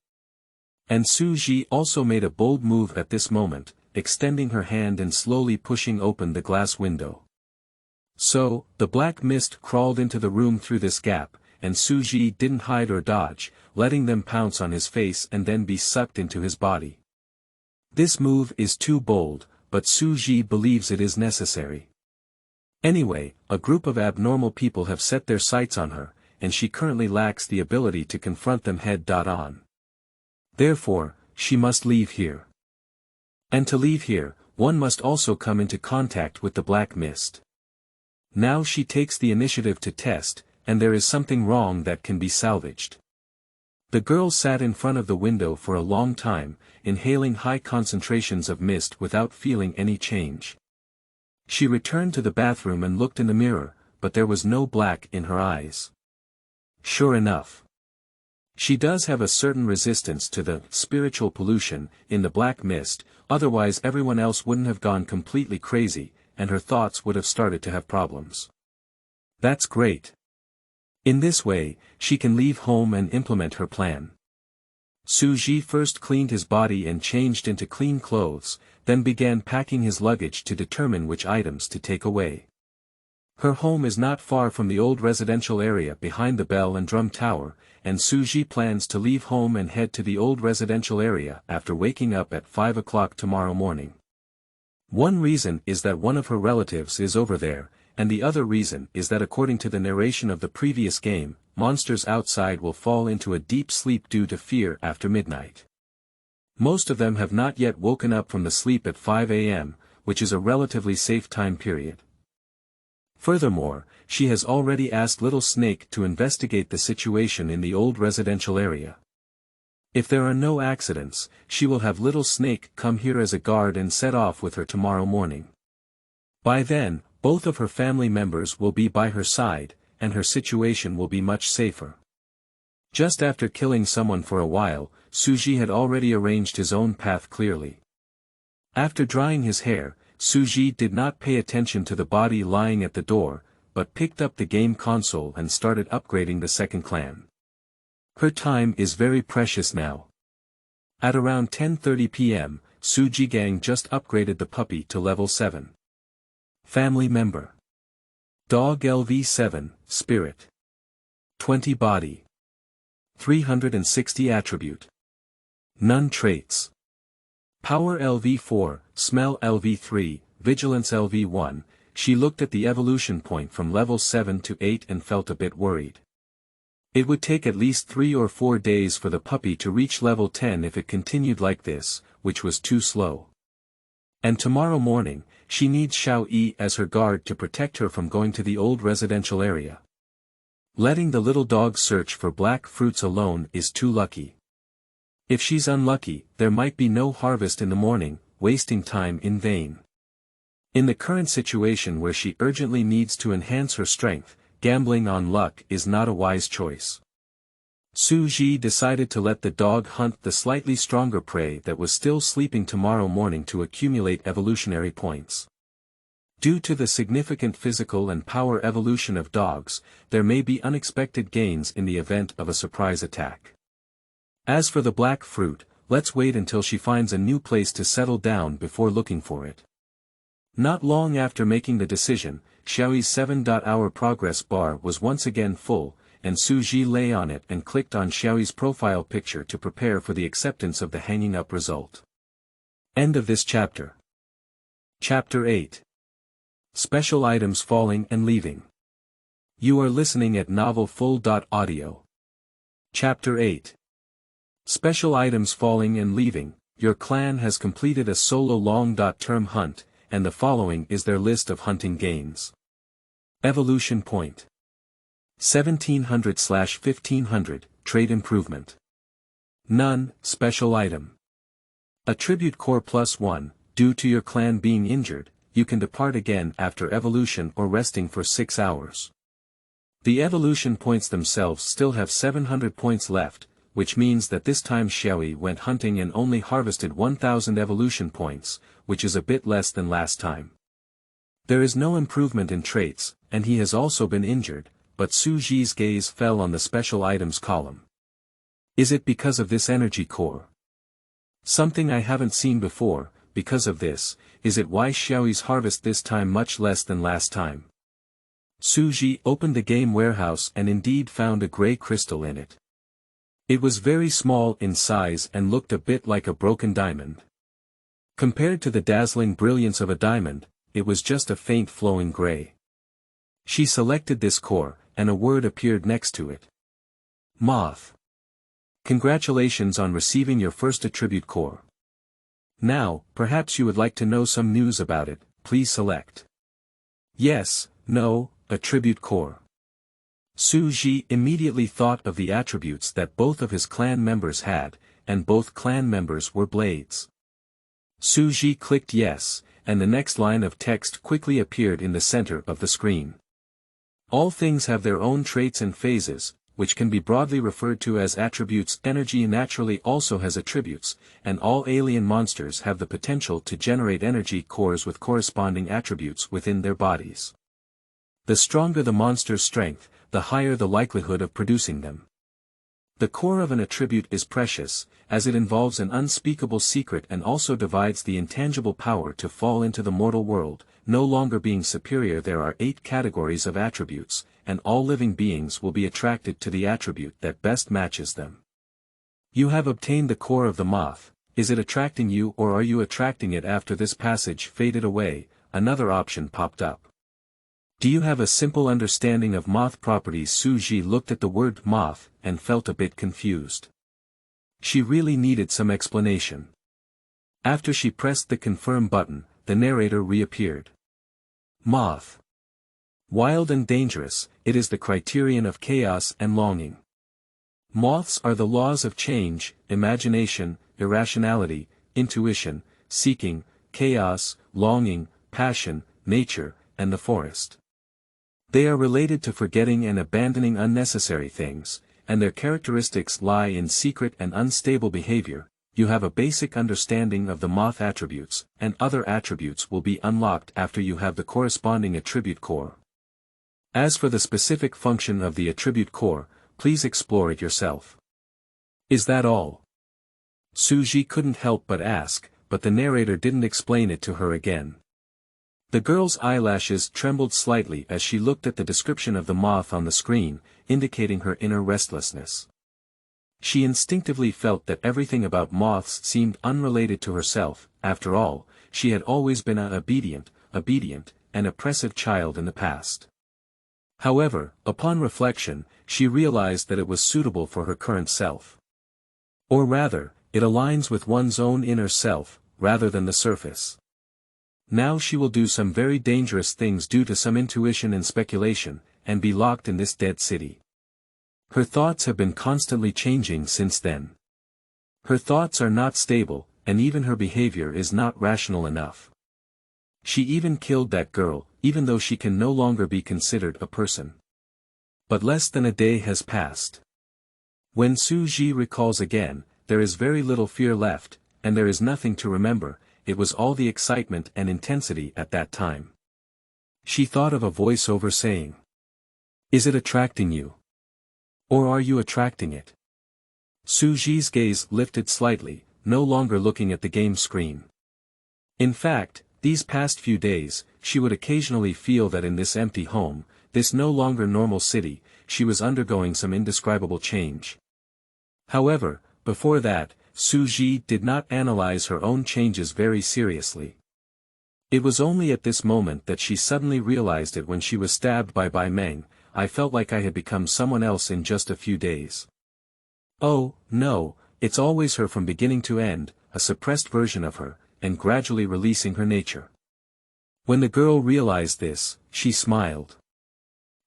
And Suji also made a bold move at this moment, extending her hand and slowly pushing open the glass window. So, the black mist crawled into the room through this gap, and Suji didn't hide or dodge, letting them pounce on his face and then be sucked into his body. This move is too bold, but Suji believes it is necessary. Anyway, a group of abnormal people have set their sights on her, and she currently lacks the ability to confront them head-on. Therefore, she must leave here. And to leave here, one must also come into contact with the black mist. Now she takes the initiative to test, and there is something wrong that can be salvaged. The girl sat in front of the window for a long time, inhaling high concentrations of mist without feeling any change. She returned to the bathroom and looked in the mirror, but there was no black in her eyes. Sure enough. She does have a certain resistance to the spiritual pollution in the black mist, otherwise everyone else wouldn't have gone completely crazy, and her thoughts would have started to have problems. That's great. In this way, she can leave home and implement her plan. Suji first cleaned his body and changed into clean clothes, then began packing his luggage to determine which items to take away. Her home is not far from the old residential area behind the Bell and Drum Tower, and Suji plans to leave home and head to the old residential area after waking up at 5 o'clock tomorrow morning. One reason is that one of her relatives is over there, and the other reason is that according to the narration of the previous game, monsters outside will fall into a deep sleep due to fear after midnight. Most of them have not yet woken up from the sleep at 5 a.m., which is a relatively safe time period. Furthermore, she has already asked Little Snake to investigate the situation in the old residential area. If there are no accidents, she will have Little Snake come here as a guard and set off with her tomorrow morning. By then, both of her family members will be by her side, and her situation will be much safer. Just after killing someone for a while, Suji had already arranged his own path clearly. After drying his hair, Suji did not pay attention to the body lying at the door, but picked up the game console and started upgrading the second clan. Her time is very precious now. At around 10:30 p.m., Suji Gang just upgraded the puppy to level 7. Family member. Dog LV7, Spirit. 20 body. 360 attribute. None traits. Power LV4, Smell LV3, Vigilance LV1. She looked at the evolution point from level 7 to 8 and felt a bit worried. It would take at least 3 or 4 days for the puppy to reach level 10 if it continued like this, which was too slow. And tomorrow morning, she needs Xiao Yi as her guard to protect her from going to the old residential area. Letting the little dog search for black fruits alone is too lucky. If she's unlucky, there might be no harvest in the morning, wasting time in vain. In the current situation where she urgently needs to enhance her strength, gambling on luck is not a wise choice. Suji decided to let the dog hunt the slightly stronger prey that was still sleeping tomorrow morning to accumulate evolutionary points. Due to the significant physical and power evolution of dogs, there may be unexpected gains in the event of a surprise attack. As for the black fruit, let's wait until she finds a new place to settle down before looking for it. Not long after making the decision, Xiaoyi's 7-hour progress bar was once again full, and Suji lay on it and clicked on Xiaoyi's profile picture to prepare for the acceptance of the hanging up result. End of this chapter. Chapter 8. Special items falling and leaving. You are listening at novelfull.audio. Chapter 8. Special items falling and leaving. Your clan has completed a solo long-term hunt, and the following is their list of hunting gains. Evolution point. 1700/1500, Trade Improvement. None, Special Item. Attribute Core +1, due to your clan being injured, you can depart again after evolution or resting for 6 hours. The evolution points themselves still have 700 points left, which means that this time Xiaoyi went hunting and only harvested 1000 evolution points, which is a bit less than last time. There is no improvement in traits, and he has also been injured, but Su Ji's gaze fell on the special items column. Is it because of this energy core? Something I haven't seen before. Because of this, is it why Xiaoyi's harvest this time much less than last time? Su Ji opened the game warehouse and indeed found a grey crystal in it. It was very small in size and looked a bit like a broken diamond. Compared to the dazzling brilliance of a diamond, it was just a faint flowing grey. She selected this core, and a word appeared next to it. Moth. Congratulations on receiving your first attribute core. Now, perhaps you would like to know some news about it. Please select yes, no, attribute core. Su Ji immediately thought of the attributes that both of his clan members had, and both clan members were blades. Su Ji clicked yes, and the next line of text quickly appeared in the center of the screen. All things have their own traits and phases, which can be broadly referred to as attributes. Energy naturally also has attributes, and all alien monsters have the potential to generate energy cores with corresponding attributes within their bodies. The stronger the monster's strength, the higher the likelihood of producing them. The core of an attribute is precious, as it involves an unspeakable secret and also divides the intangible power to fall into the mortal world. No longer being superior, there are 8 categories of attributes, and all living beings will be attracted to the attribute that best matches them. You have obtained the core of the moth. Is it attracting you or are you attracting it? After this passage faded away, another option popped up. Do you have a simple understanding of moth properties? Su Ji looked at the word moth, and felt a bit confused. She really needed some explanation. After she pressed the confirm button, the narrator reappeared. Moth. Wild and dangerous, it is the criterion of chaos and longing. Moths are the laws of change, imagination, irrationality, intuition, seeking, chaos, longing, passion, nature, and the forest. They are related to forgetting and abandoning unnecessary things, and their characteristics lie in secret and unstable behavior. You have a basic understanding of the moth attributes, and other attributes will be unlocked after you have the corresponding attribute core. As for the specific function of the attribute core, please explore it yourself. Is that all? Su Ji couldn't help but ask, but the narrator didn't explain it to her again. The girl's eyelashes trembled slightly as she looked at the description of the moth on the screen, indicating her inner restlessness. She instinctively felt that everything about moths seemed unrelated to herself. After all, she had always been an obedient, and oppressive child in the past. However, upon reflection, she realized that it was suitable for her current self. Or rather, it aligns with one's own inner self, rather than the surface. Now she will do some very dangerous things due to some intuition and speculation, and be locked in this dead city. Her thoughts have been constantly changing since then. Her thoughts are not stable, and even her behavior is not rational enough. She even killed that girl, even though she can no longer be considered a person. But less than a day has passed. When Su Ji recalls again, there is very little fear left, and there is nothing to remember. It was all the excitement and intensity at that time. She thought of a voiceover saying, "Is it attracting you? Or are you attracting it?" Su Ji's gaze lifted slightly, no longer looking at the game screen. In fact, these past few days, she would occasionally feel that in this empty home, this no longer normal city, she was undergoing some indescribable change. However, before that, Su Ji did not analyze her own changes very seriously. It was only at this moment that she suddenly realized it when she was stabbed by Bai Meng. I felt like I had become someone else in just a few days. Oh, no, it's always her from beginning to end, a suppressed version of her, and gradually releasing her nature. When the girl realized this, she smiled.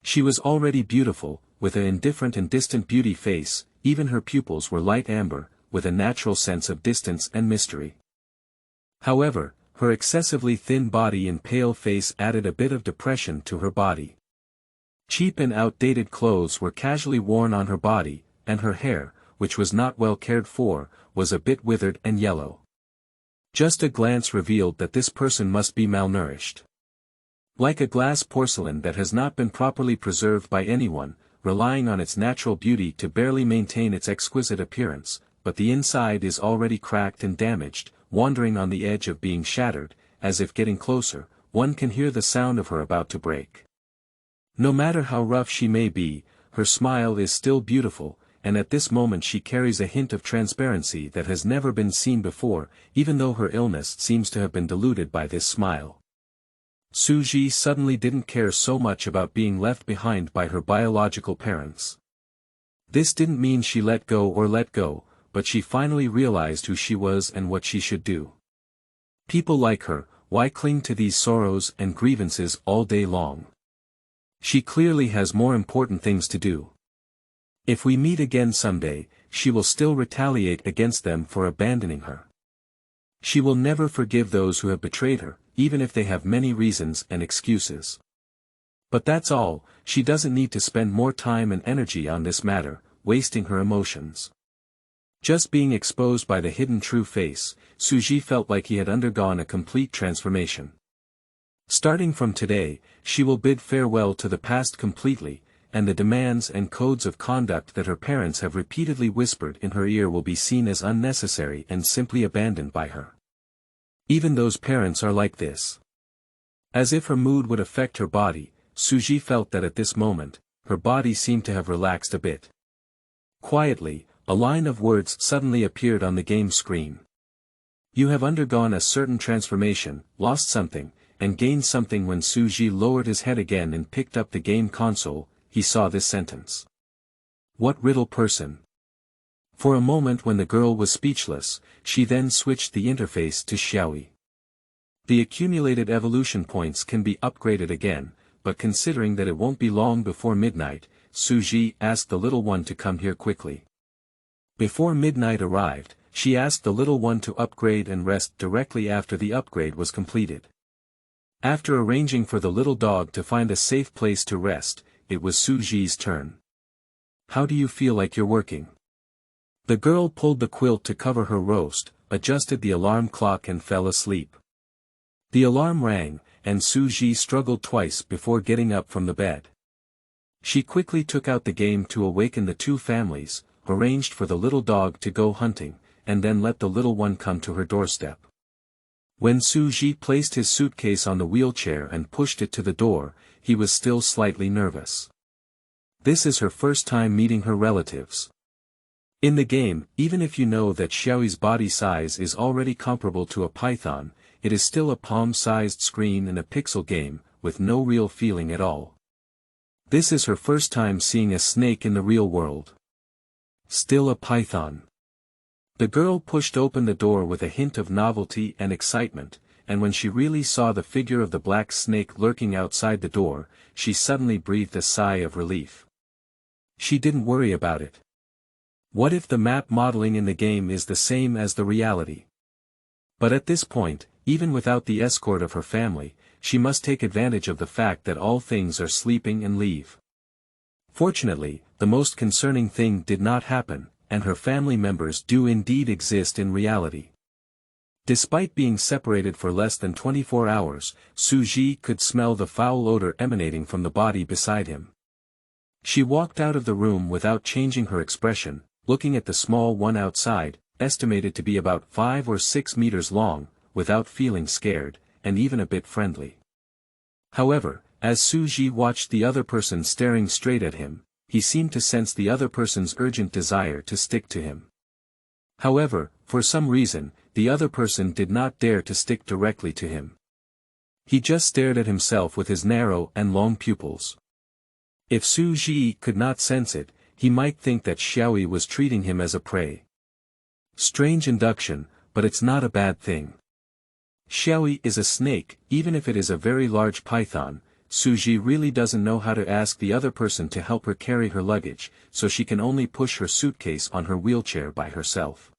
She was already beautiful, with an indifferent and distant beauty face. Even her pupils were light amber, with a natural sense of distance and mystery. However, her excessively thin body and pale face added a bit of depression to her body. Cheap and outdated clothes were casually worn on her body, and her hair, which was not well cared for, was a bit withered and yellow. Just a glance revealed that this person must be malnourished. Like a glass porcelain that has not been properly preserved by anyone, relying on its natural beauty to barely maintain its exquisite appearance, but the inside is already cracked and damaged, wandering on the edge of being shattered, as if getting closer, one can hear the sound of her about to break. No matter how rough she may be, her smile is still beautiful, and at this moment she carries a hint of transparency that has never been seen before, even though her illness seems to have been diluted by this smile. Suji suddenly didn't care so much about being left behind by her biological parents. This didn't mean she let go, but she finally realized who she was and what she should do. People like her, why cling to these sorrows and grievances all day long? She clearly has more important things to do. If we meet again someday, she will still retaliate against them for abandoning her. She will never forgive those who have betrayed her, even if they have many reasons and excuses. But that's all, she doesn't need to spend more time and energy on this matter, wasting her emotions. Just being exposed by the hidden true face, Suji felt like he had undergone a complete transformation. Starting from today, she will bid farewell to the past completely, and the demands and codes of conduct that her parents have repeatedly whispered in her ear will be seen as unnecessary and simply abandoned by her. Even those parents are like this. As if her mood would affect her body, Suji felt that at this moment, her body seemed to have relaxed a bit. Quietly, a line of words suddenly appeared on the game screen. You have undergone a certain transformation, lost something, and gained something. When Suji lowered his head again and picked up the game console, he saw this sentence. What riddle person? For a moment when the girl was speechless, she then switched the interface to Xiaoyi. The accumulated evolution points can be upgraded again, but considering that it won't be long before midnight, Suji asked the little one to come here quickly. Before midnight arrived, she asked the little one to upgrade and rest directly after the upgrade was completed. After arranging for the little dog to find a safe place to rest, it was Suji's turn. How do you feel like you're working? The girl pulled the quilt to cover her roast, adjusted the alarm clock and fell asleep. The alarm rang, and Suji struggled twice before getting up from the bed. She quickly took out the game to awaken the two families, arranged for the little dog to go hunting, and then let the little one come to her doorstep. When Suji placed his suitcase on the wheelchair and pushed it to the door, he was still slightly nervous. This is her first time meeting her relatives. In the game, even if you know that Xiaoyi's body size is already comparable to a python, it is still a palm-sized screen in a pixel game, with no real feeling at all. This is her first time seeing a snake in the real world. Still a python. The girl pushed open the door with a hint of novelty and excitement, and when she really saw the figure of the black snake lurking outside the door, she suddenly breathed a sigh of relief. She didn't worry about it. What if the map modeling in the game is the same as the reality? But at this point, even without the escort of her family, she must take advantage of the fact that all things are sleeping and leave. Fortunately, the most concerning thing did not happen, and her family members do indeed exist in reality. Despite being separated for less than 24 hours, Suji could smell the foul odor emanating from the body beside him. She walked out of the room without changing her expression, looking at the small one outside, estimated to be about 5 or 6 meters long, without feeling scared, and even a bit friendly. However, as Suji watched the other person staring straight at him, he seemed to sense the other person's urgent desire to stick to him. However, for some reason, the other person did not dare to stick directly to him. He just stared at himself with his narrow and long pupils. If Suji could not sense it, he might think that Xiaoyi was treating him as a prey. Strange induction, but it's not a bad thing. Xiaoyi is a snake, even if it is a very large python. Suji really doesn't know how to ask the other person to help her carry her luggage, so she can only push her suitcase on her wheelchair by herself.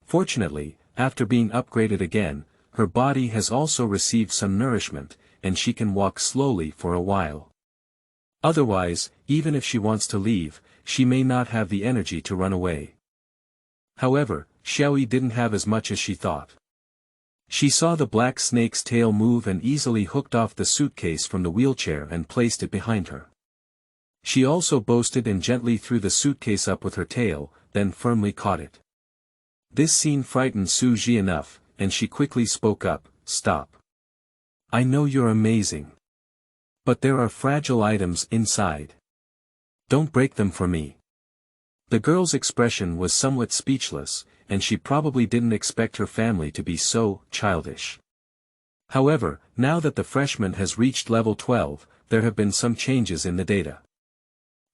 Fortunately, after being upgraded again, her body has also received some nourishment, and she can walk slowly for a while. Otherwise, even if she wants to leave, she may not have the energy to run away. However, Xiaoyi didn't have as much as she thought. She saw the black snake's tail move and easily hooked off the suitcase from the wheelchair and placed it behind her. She also boasted and gently threw the suitcase up with her tail, then firmly caught it. This scene frightened Su Ji enough, and she quickly spoke up, "Stop. I know you're amazing. But there are fragile items inside. Don't break them for me." The girl's expression was somewhat speechless, and she probably didn't expect her family to be so childish. However, now that the freshman has reached level 12, there have been some changes in the data.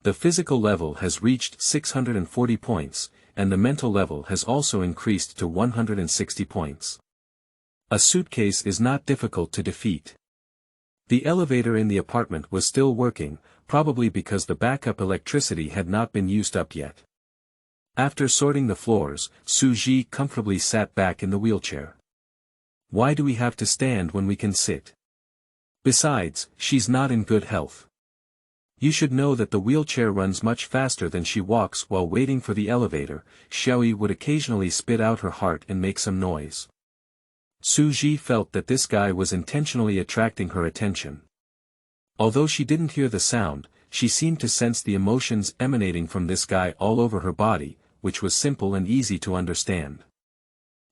The physical level has reached 640 points, and the mental level has also increased to 160 points. A suitcase is not difficult to defeat. The elevator in the apartment was still working, probably because the backup electricity had not been used up yet. After sorting the floors, Su Ji comfortably sat back in the wheelchair. Why do we have to stand when we can sit? Besides, she's not in good health. You should know that the wheelchair runs much faster than she walks. While waiting for the elevator, Xiaoyi would occasionally spit out her heart and make some noise. Su Ji felt that this guy was intentionally attracting her attention. Although she didn't hear the sound, she seemed to sense the emotions emanating from this guy all over her body, which was simple and easy to understand.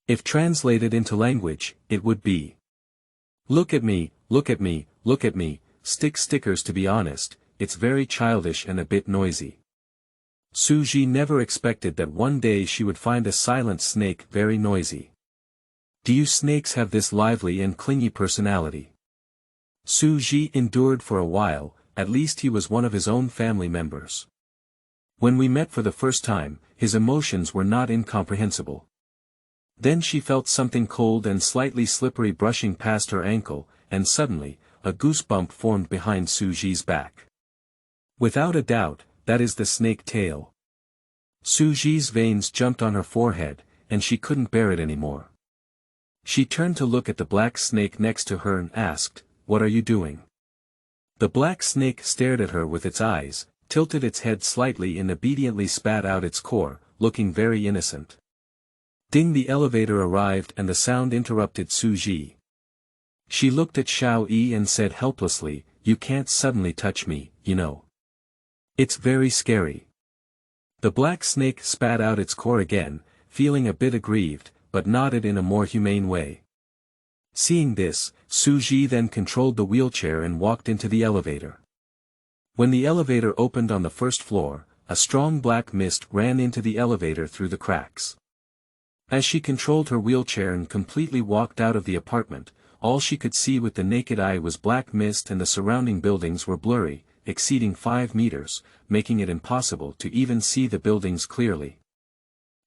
If translated into language, it would be, "Look at me, look at me, look at me, stickers." To be honest, it's very childish and a bit noisy. Su Ji never expected that one day she would find a silent snake very noisy. Do you snakes have this lively and clingy personality? Su Ji endured for a while, at least he was one of his own family members. When we met for the first time, his emotions were not incomprehensible. Then she felt something cold and slightly slippery brushing past her ankle, and suddenly, a goosebump formed behind Su Ji's back. Without a doubt, that is the snake tail. Su Ji's veins jumped on her forehead, and she couldn't bear it anymore. She turned to look at the black snake next to her and asked, "What are you doing?" The black snake stared at her with its eyes, tilted its head slightly and obediently spat out its core, looking very innocent. Ding! The elevator arrived and the sound interrupted Su Ji. She looked at Xiaoyi and said helplessly, "You can't suddenly touch me, you know. It's very scary." The black snake spat out its core again, feeling a bit aggrieved, but nodded in a more humane way. Seeing this, Su Ji then controlled the wheelchair and walked into the elevator. When the elevator opened on the first floor, a strong black mist ran into the elevator through the cracks. As she controlled her wheelchair and completely walked out of the apartment, all she could see with the naked eye was black mist, and the surrounding buildings were blurry, exceeding 5 meters, making it impossible to even see the buildings clearly.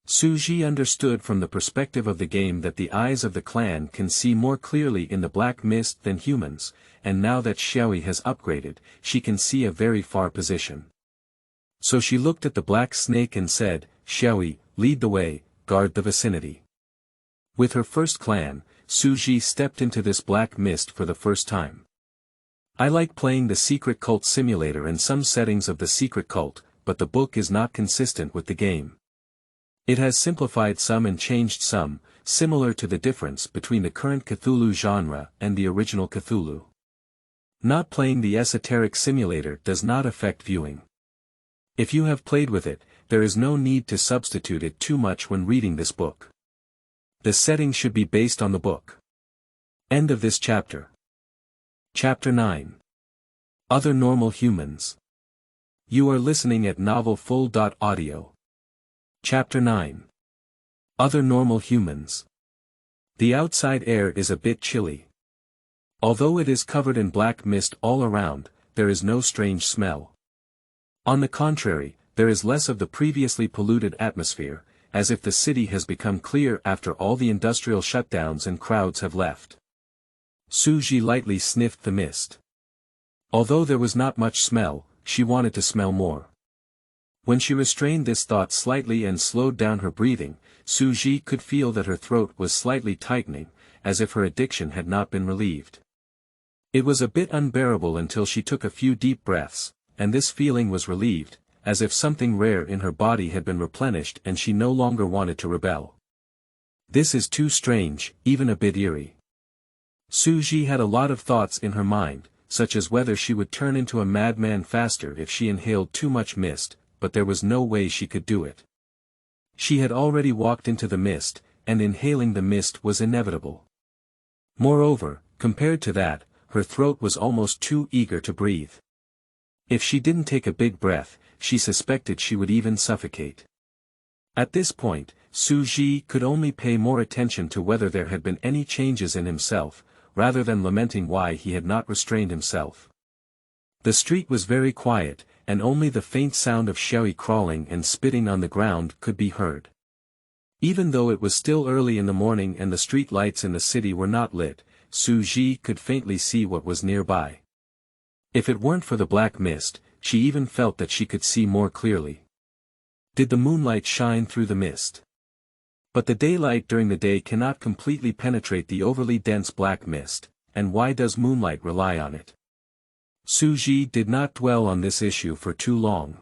Su Ji understood from the perspective of the game that the eyes of the clan can see more clearly in the black mist than humans, and now that Xiaoyi has upgraded, she can see a very far position. So she looked at the black snake and said, "Xiaoyi, lead the way, guard the vicinity." With her first clan, Su Ji stepped into this black mist for the first time. I like playing the secret cult simulator and some settings of the secret cult, but the book is not consistent with the game. It has simplified some and changed some, similar to the difference between the current Cthulhu genre and the original Cthulhu. Not playing the esoteric simulator does not affect viewing. If you have played with it, there is no need to substitute it too much when reading this book. The setting should be based on the book. End of this chapter. Chapter 9. Other Normal Humans. You are listening at novelfull.audio. Chapter 9. Other Normal Humans. The outside air is a bit chilly. Although it is covered in black mist all around, there is no strange smell. On the contrary, there is less of the previously polluted atmosphere, as if the city has become clear after all the industrial shutdowns and crowds have left. Su Ji lightly sniffed the mist. Although there was not much smell, she wanted to smell more. When she restrained this thought slightly and slowed down her breathing, Su Ji could feel that her throat was slightly tightening, as if her addiction had not been relieved. It was a bit unbearable until she took a few deep breaths, and this feeling was relieved, as if something rare in her body had been replenished and she no longer wanted to rebel. This is too strange, even a bit eerie. Suji had a lot of thoughts in her mind, such as whether she would turn into a madman faster if she inhaled too much mist, but there was no way she could do it. She had already walked into the mist, and inhaling the mist was inevitable. Moreover, compared to that, her throat was almost too eager to breathe. If she didn't take a big breath, she suspected she would even suffocate. At this point, Suji could only pay more attention to whether there had been any changes in himself, rather than lamenting why he had not restrained himself. The street was very quiet, and only the faint sound of Xiaoyi crawling and spitting on the ground could be heard. Even though it was still early in the morning and the street lights in the city were not lit, Suji could faintly see what was nearby. If it weren't for the black mist, she even felt that she could see more clearly. Did the moonlight shine through the mist? But the daylight during the day cannot completely penetrate the overly dense black mist, and why does moonlight rely on it? Suji did not dwell on this issue for too long.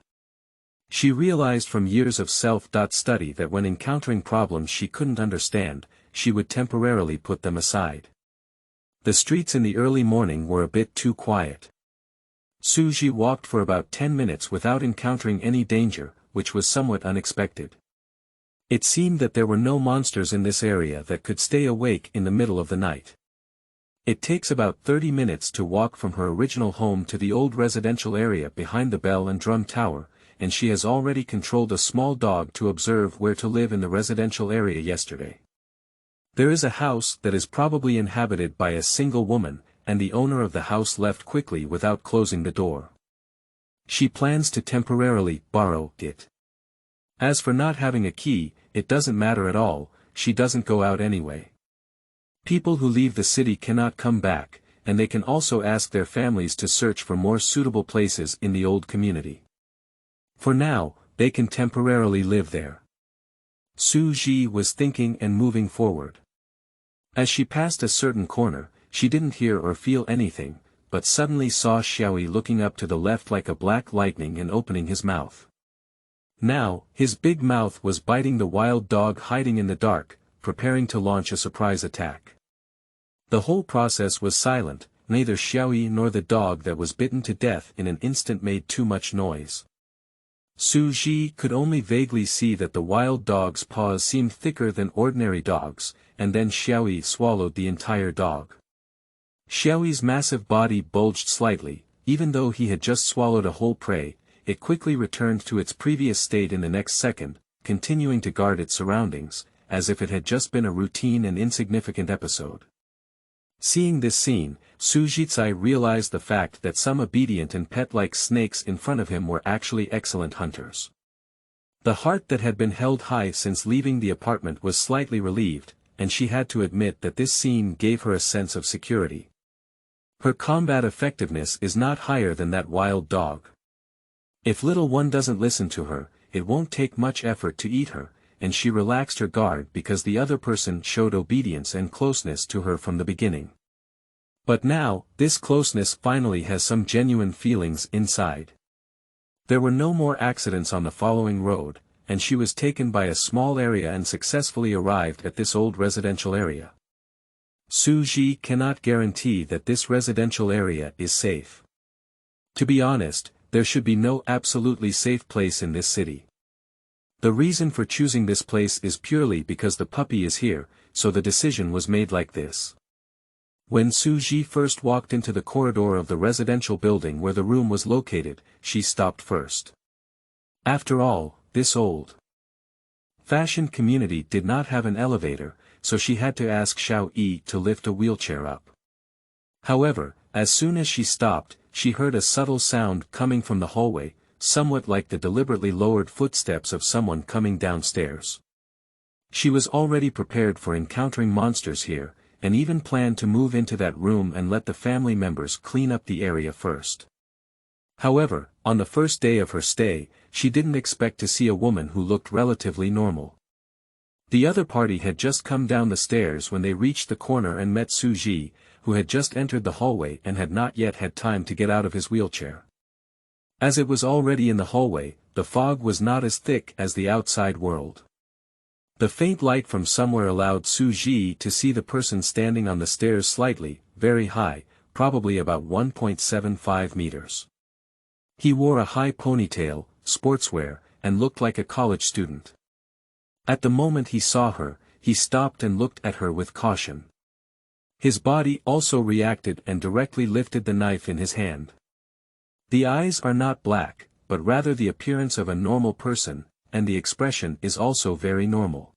She realized from years of self-study that when encountering problems she couldn't understand, she would temporarily put them aside. The streets in the early morning were a bit too quiet. Suji walked for about 10 minutes without encountering any danger, which was somewhat unexpected. It seemed that there were no monsters in this area that could stay awake in the middle of the night. It takes about 30 minutes to walk from her original home to the old residential area behind the bell and drum tower, and she has already controlled a small dog to observe where to live in the residential area yesterday. There is a house that is probably inhabited by a single woman, and the owner of the house left quickly without closing the door. She plans to temporarily borrow it. As for not having a key, it doesn't matter at all, she doesn't go out anyway. People who leave the city cannot come back, and they can also ask their families to search for more suitable places in the old community. For now, they can temporarily live there. Suji was thinking and moving forward. As she passed a certain corner, she didn't hear or feel anything, but suddenly saw Xiaoyi looking up to the left like a black lightning and opening his mouth. Now, his big mouth was biting the wild dog hiding in the dark, preparing to launch a surprise attack. The whole process was silent, neither Xiaoyi nor the dog that was bitten to death in an instant made too much noise. Suji could only vaguely see that the wild dog's paws seemed thicker than ordinary dogs, and then Xiaoyi swallowed the entire dog. Xiaoyi's massive body bulged slightly, even though he had just swallowed a whole prey. It quickly returned to its previous state in the next second, continuing to guard its surroundings, as if it had just been a routine and insignificant episode. Seeing this scene, Sujitsai realized the fact that some obedient and pet-like snakes in front of him were actually excellent hunters. The heart that had been held high since leaving the apartment was slightly relieved, and she had to admit that this scene gave her a sense of security. Her combat effectiveness is not higher than that wild dog. If little one doesn't listen to her, it won't take much effort to eat her, and she relaxed her guard because the other person showed obedience and closeness to her from the beginning. But now, this closeness finally has some genuine feelings inside. There were no more accidents on the following road, and she was taken by a small area and successfully arrived at this old residential area. Suji cannot guarantee that this residential area is safe. To be honest, there should be no absolutely safe place in this city. The reason for choosing this place is purely because the puppy is here, so the decision was made like this. When Suji first walked into the corridor of the residential building where the room was located, she stopped first. After all, this old-fashioned community did not have an elevator, so she had to ask Xiaoyi to lift a wheelchair up. However, as soon as she stopped, she heard a subtle sound coming from the hallway, somewhat like the deliberately lowered footsteps of someone coming downstairs. She was already prepared for encountering monsters here, and even planned to move into that room and let the family members clean up the area first. However, on the first day of her stay, she didn't expect to see a woman who looked relatively normal. The other party had just come down the stairs when they reached the corner and met Suji, who had just entered the hallway and had not yet had time to get out of his wheelchair. As it was already in the hallway, the fog was not as thick as the outside world. The faint light from somewhere allowed Suji to see the person standing on the stairs slightly, very high, probably about 1.75 meters. He wore a high ponytail, sportswear, and looked like a college student. At the moment he saw her, he stopped and looked at her with caution. His body also reacted and directly lifted the knife in his hand. The eyes are not black, but rather the appearance of a normal person, and the expression is also very normal.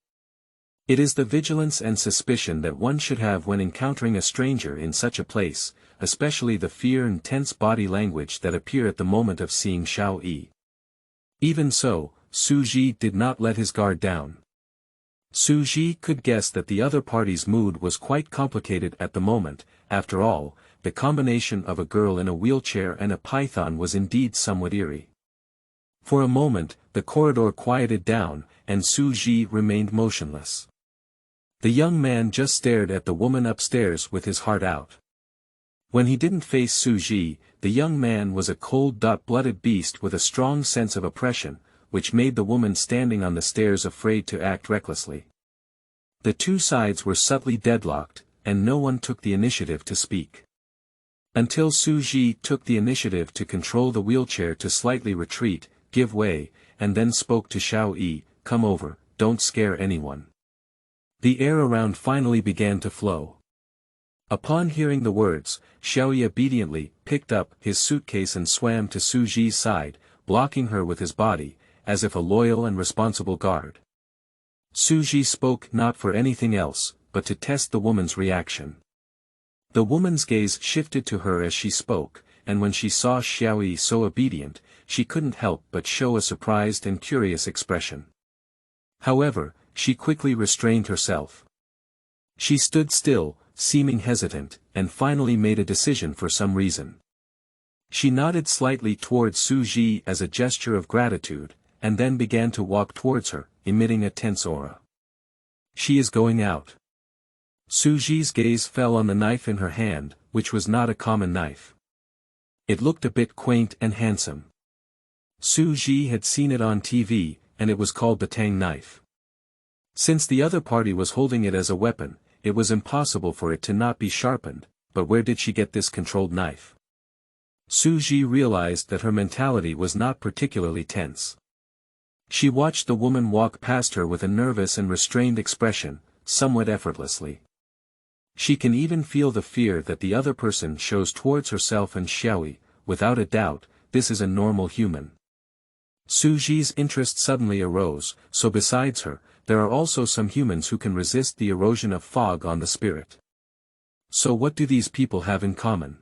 It is the vigilance and suspicion that one should have when encountering a stranger in such a place, especially the fear and tense body language that appear at the moment of seeing Xiao Yi. Even so, Suji did not let his guard down. Suji could guess that the other party's mood was quite complicated at the moment. After all, the combination of a girl in a wheelchair and a python was indeed somewhat eerie. For a moment, the corridor quieted down, and Suji remained motionless. The young man just stared at the woman upstairs with his heart out. When he didn't face Suji, the young man was a cold-blooded beast with a strong sense of oppression, which made the woman standing on the stairs afraid to act recklessly. The two sides were subtly deadlocked, and no one took the initiative to speak. Until Suji took the initiative to control the wheelchair to slightly retreat, give way, and then spoke to Xiao Yi, "Come over, don't scare anyone." The air around finally began to flow. Upon hearing the words, Xiao Yi obediently picked up his suitcase and swam to Suji's side, blocking her with his body, as if a loyal and responsible guard. Suji spoke not for anything else, but to test the woman's reaction. The woman's gaze shifted to her as she spoke, and when she saw Xiao Yi so obedient, she couldn't help but show a surprised and curious expression. However, she quickly restrained herself. She stood still, seeming hesitant, and finally made a decision for some reason. She nodded slightly towards Suji as a gesture of gratitude, and then began to walk towards her, emitting a tense aura. "She is going out." Suji's gaze fell on the knife in her hand, which was not a common knife. It looked a bit quaint and handsome. Suji had seen it on TV, and it was called the Tang knife. Since the other party was holding it as a weapon, it was impossible for it to not be sharpened, but where did she get this controlled knife? Suji realized that her mentality was not particularly tense. She watched the woman walk past her with a nervous and restrained expression, somewhat effortlessly. She can even feel the fear that the other person shows towards herself and Xiaoyi. Without a doubt, this is a normal human. Suji's interest suddenly arose, so besides her, there are also some humans who can resist the erosion of fog on the spirit. So what do these people have in common?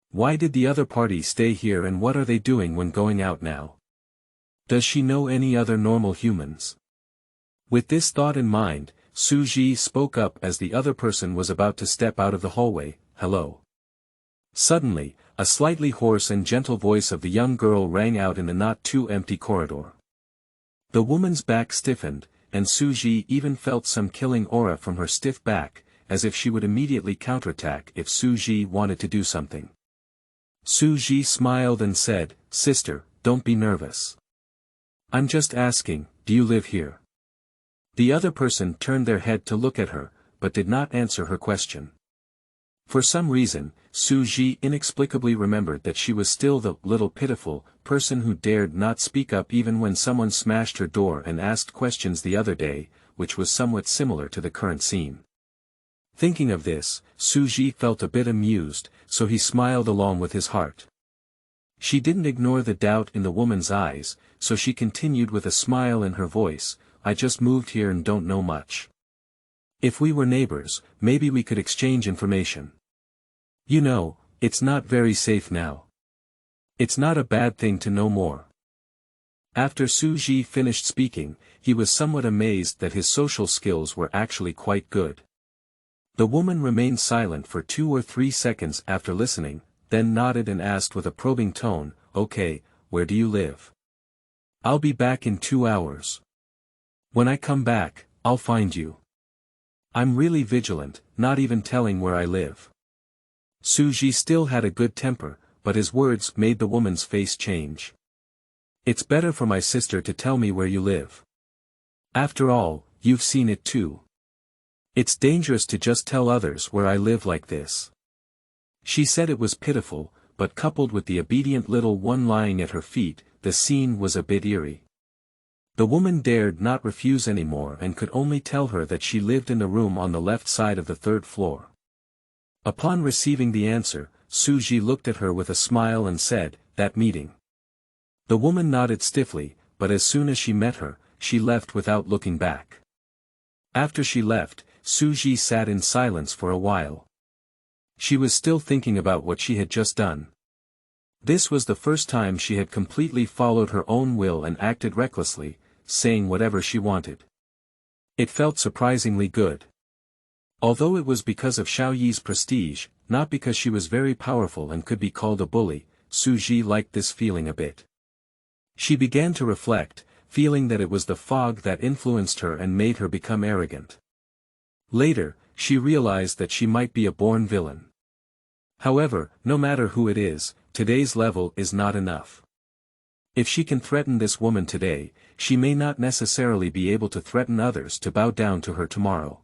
Why did the other party stay here and what are they doing when going out now? Does she know any other normal humans? With this thought in mind, Suji spoke up as the other person was about to step out of the hallway. "Hello." Suddenly, a slightly hoarse and gentle voice of the young girl rang out in the not-too-empty corridor. The woman's back stiffened, and Suji even felt some killing aura from her stiff back, as if she would immediately counterattack if Suji wanted to do something. Suji smiled and said, "Sister, don't be nervous. I'm just asking, do you live here?" The other person turned their head to look at her, but did not answer her question. For some reason, Suji inexplicably remembered that she was still the little pitiful person who dared not speak up even when someone smashed her door and asked questions the other day, which was somewhat similar to the current scene. Thinking of this, Suji felt a bit amused, so he smiled along with his heart. She didn't ignore the doubt in the woman's eyes, so she continued with a smile in her voice, "I just moved here and don't know much. If we were neighbors, maybe we could exchange information. You know, it's not very safe now. It's not a bad thing to know more." After Suji finished speaking, he was somewhat amazed that his social skills were actually quite good. The woman remained silent for 2 or 3 seconds after listening, then nodded and asked with a probing tone, "Okay, where do you live?" "I'll be back in 2 hours. When I come back, I'll find you. I'm really vigilant, not even telling where I live." Suji still had a good temper, but his words made the woman's face change. It's better for my sister to tell me where you live. After all, you've seen it too. It's dangerous to just tell others where I live like this. She said it was pitiful, but coupled with the obedient little one lying at her feet, the scene was a bit eerie. The woman dared not refuse anymore and could only tell her that she lived in the room on the left side of the third floor. Upon receiving the answer, Suji looked at her with a smile and said, "That meeting." The woman nodded stiffly, but as soon as she met her, she left without looking back. After she left, Suji sat in silence for a while. She was still thinking about what she had just done. This was the first time she had completely followed her own will and acted recklessly, saying whatever she wanted. It felt surprisingly good. Although it was because of Xiao Yi's prestige, not because she was very powerful and could be called a bully, Suji liked this feeling a bit. She began to reflect, feeling that it was the fog that influenced her and made her become arrogant. Later, she realized that she might be a born villain. However, no matter who it is, today's level is not enough. If she can threaten this woman today, she may not necessarily be able to threaten others to bow down to her tomorrow.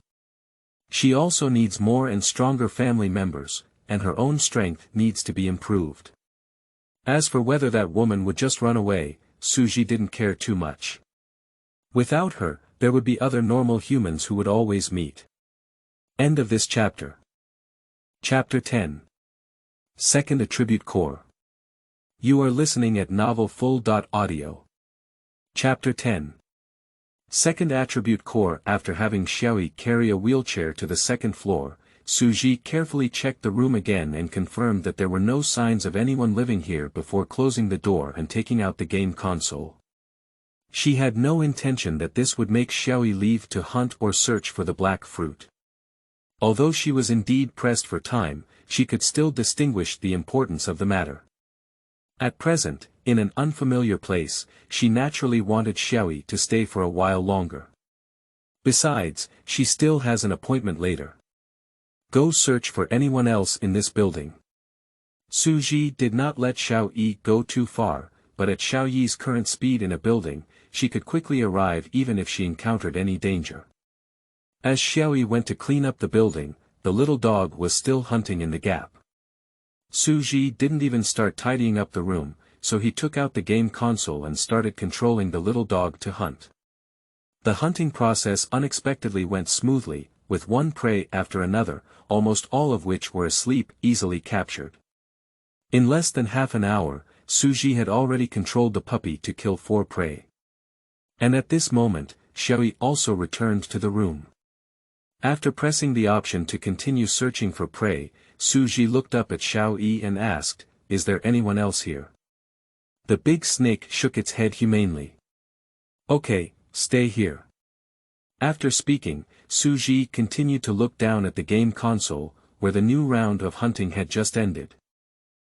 She also needs more and stronger family members, and her own strength needs to be improved. As for whether that woman would just run away, Suji didn't care too much. Without her, there would be other normal humans who would always meet. End of this chapter. Chapter 10. Second Attribute Core. You are listening at novelfull.audio. Chapter 10. Second Attribute Core. After having Xiaoyi carry a wheelchair to the second floor, Suji carefully checked the room again and confirmed that there were no signs of anyone living here before closing the door and taking out the game console. She had no intention that this would make Xiaoyi leave to hunt or search for the black fruit. Although she was indeed pressed for time, she could still distinguish the importance of the matter. At present, in an unfamiliar place, she naturally wanted Xiaoyi to stay for a while longer. Besides, she still has an appointment later. Go search for anyone else in this building. Suji did not let Xiaoyi go too far, but at Xiaoyi's current speed in a building, she could quickly arrive even if she encountered any danger. As Xiaoyi went to clean up the building, the little dog was still hunting in the gap. Suji didn't even start tidying up the room, so he took out the game console and started controlling the little dog to hunt. The hunting process unexpectedly went smoothly, with one prey after another, almost all of which were asleep, easily captured. In less than half an hour, Suji had already controlled the puppy to kill 4 prey. And at this moment, Xiaoyi also returned to the room. After pressing the option to continue searching for prey, Suji looked up at Xiaoyi and asked, "Is there anyone else here?" The big snake shook its head humanely. "Okay, stay here." After speaking, Suji continued to look down at the game console, where the new round of hunting had just ended.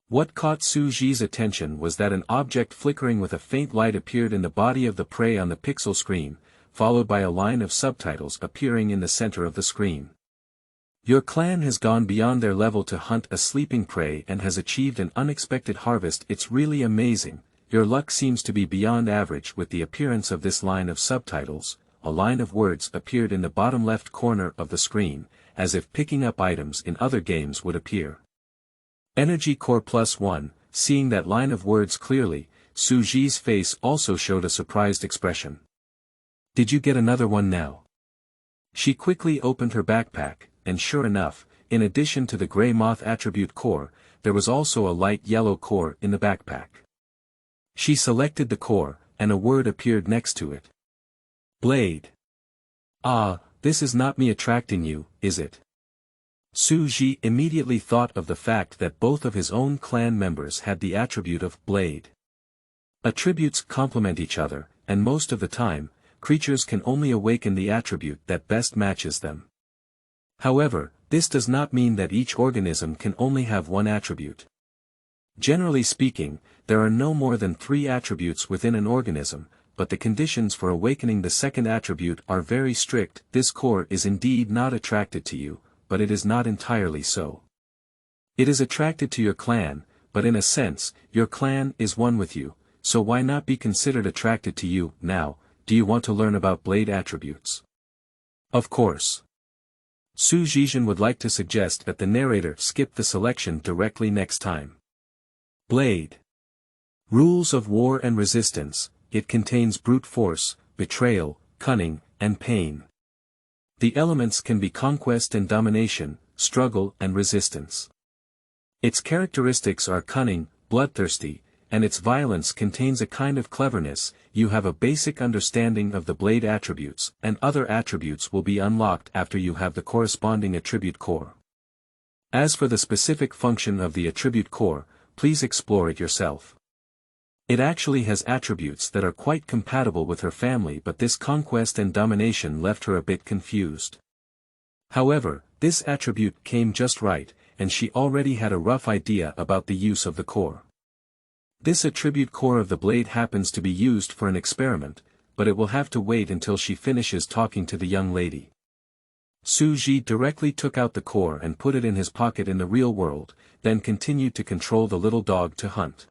What caught Suji's attention was that an object flickering with a faint light appeared in the body of the prey on the pixel screen, followed by a line of subtitles appearing in the center of the screen. Your clan has gone beyond their level to hunt a sleeping prey and has achieved an unexpected harvest. It's really amazing. Your luck seems to be beyond average. With the appearance of this line of subtitles, a line of words appeared in the bottom left corner of the screen, as if picking up items in other games would appear. Energy Core +1. Seeing that line of words clearly, Suji's face also showed a surprised expression. "Did you get another one now?" She quickly opened her backpack, and sure enough, in addition to the gray moth attribute core, there was also a light yellow core in the backpack. She selected the core, and a word appeared next to it. Blade. Ah, this is not me attracting you, is it? Suji immediately thought of the fact that both of his own clan members had the attribute of Blade. Attributes complement each other, and most of the time, creatures can only awaken the attribute that best matches them. However, this does not mean that each organism can only have one attribute. Generally speaking, there are no more than 3 attributes within an organism, but the conditions for awakening the second attribute are very strict. This core is indeed not attracted to you, but it is not entirely so. It is attracted to your clan, but in a sense, your clan is one with you, so why not be considered attracted to you? Now, do you want to learn about blade attributes? Of course. Su Zhizhen would like to suggest that the narrator skip the selection directly next time. Blade. Rules of war and resistance. It contains brute force, betrayal, cunning, and pain. The elements can be conquest and domination, struggle and resistance. Its characteristics are cunning, bloodthirsty, and its violence contains a kind of cleverness. You have a basic understanding of the blade attributes, and other attributes will be unlocked after you have the corresponding attribute core. As for the specific function of the attribute core, please explore it yourself. It actually has attributes that are quite compatible with her family, but this conquest and domination left her a bit confused. However, this attribute came just right, and she already had a rough idea about the use of the core. This attribute core of the blade happens to be used for an experiment, but it will have to wait until she finishes talking to the young lady. Su Ji directly took out the core and put it in his pocket in the real world, then continued to control the little dog to hunt.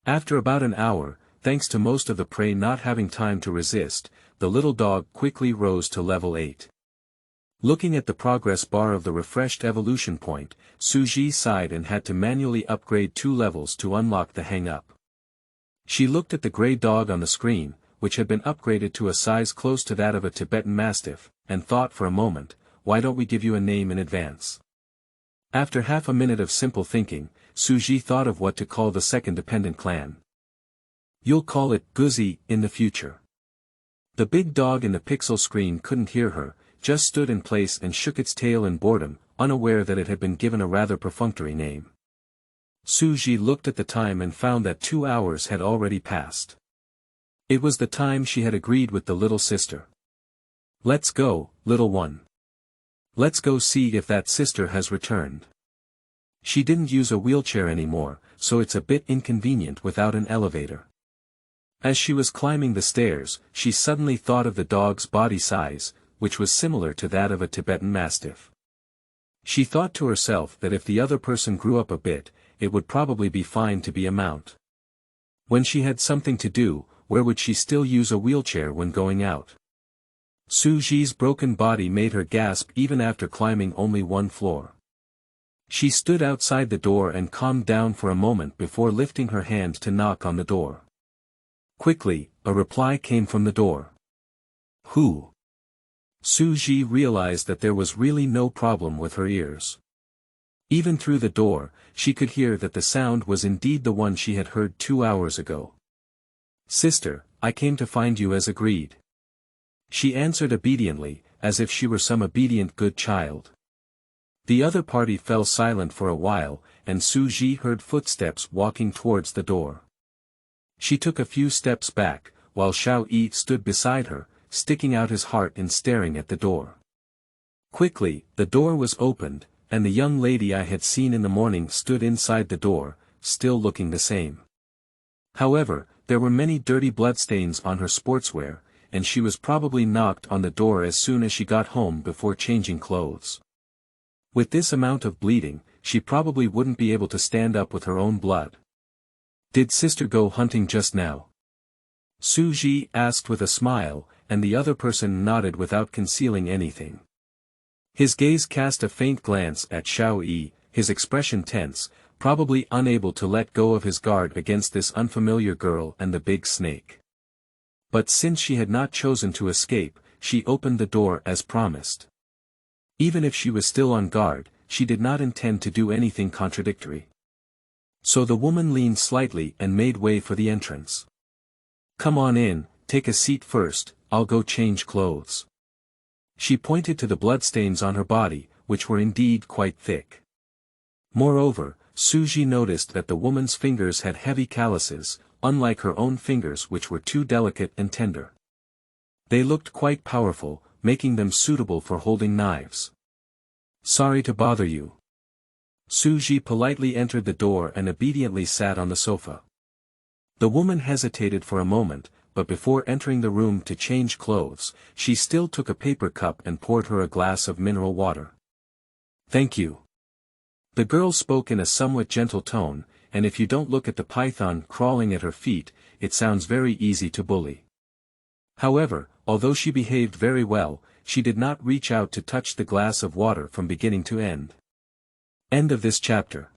After about an hour, thanks to most of the prey not having time to resist, the little dog quickly rose to level 8. Looking at the progress bar of the refreshed evolution point, Su Ji sighed and had to manually upgrade 2 levels to unlock the hang-up. She looked at the gray dog on the screen, which had been upgraded to a size close to that of a Tibetan Mastiff, and thought for a moment, why don't we give you a name in advance? After half a minute of simple thinking, Su Ji thought of what to call the second dependent clan. You'll call it Guzi in the future. The big dog in the pixel screen couldn't hear her, just stood in place and shook its tail in boredom, unaware that it had been given a rather perfunctory name. Su Ji looked at the time and found that 2 hours had already passed. It was the time she had agreed with the little sister. Let's go, little one. Let's go see if that sister has returned. She didn't use a wheelchair anymore, so it's a bit inconvenient without an elevator. As she was climbing the stairs, she suddenly thought of the dog's body size, which was similar to that of a Tibetan Mastiff. She thought to herself that if the other person grew up a bit, it would probably be fine to be a mount. When she had something to do, where would she still use a wheelchair when going out? Su Ji's broken body made her gasp even after climbing only 1 floor. She stood outside the door and calmed down for a moment before lifting her hand to knock on the door. Quickly, a reply came from the door. Who? Su Ji realized that there was really no problem with her ears. Even through the door, she could hear that the sound was indeed the one she had heard 2 hours ago. Sister, I came to find you as agreed. She answered obediently, as if she were some obedient good child. The other party fell silent for a while, and Su Ji heard footsteps walking towards the door. She took a few steps back, while Xiao Yi stood beside her, sticking out his heart and staring at the door. Quickly, the door was opened, and the young lady I had seen in the morning stood inside the door, still looking the same. However, there were many dirty bloodstains on her sportswear, and she was probably knocked on the door as soon as she got home before changing clothes. With this amount of bleeding, she probably wouldn't be able to stand up with her own blood. Did sister go hunting just now? Su Ji asked with a smile, and the other person nodded without concealing anything. His gaze cast a faint glance at Xiao Yi, his expression tense, probably unable to let go of his guard against this unfamiliar girl and the big snake. But since she had not chosen to escape, she opened the door as promised. Even if she was still on guard, she did not intend to do anything contradictory. So the woman leaned slightly and made way for the entrance. Come on in, take a seat first, I'll go change clothes. She pointed to the bloodstains on her body, which were indeed quite thick. Moreover, Su Ji noticed that the woman's fingers had heavy calluses, unlike her own fingers which were too delicate and tender. They looked quite powerful, making them suitable for holding knives. Sorry to bother you. Su Ji politely entered the door and obediently sat on the sofa. The woman hesitated for a moment, but before entering the room to change clothes, she still took a paper cup and poured her a glass of mineral water. Thank you. The girl spoke in a somewhat gentle tone, and if you don't look at the python crawling at her feet, it sounds very easy to bully. However, although she behaved very well, she did not reach out to touch the glass of water from beginning to end. End of this chapter.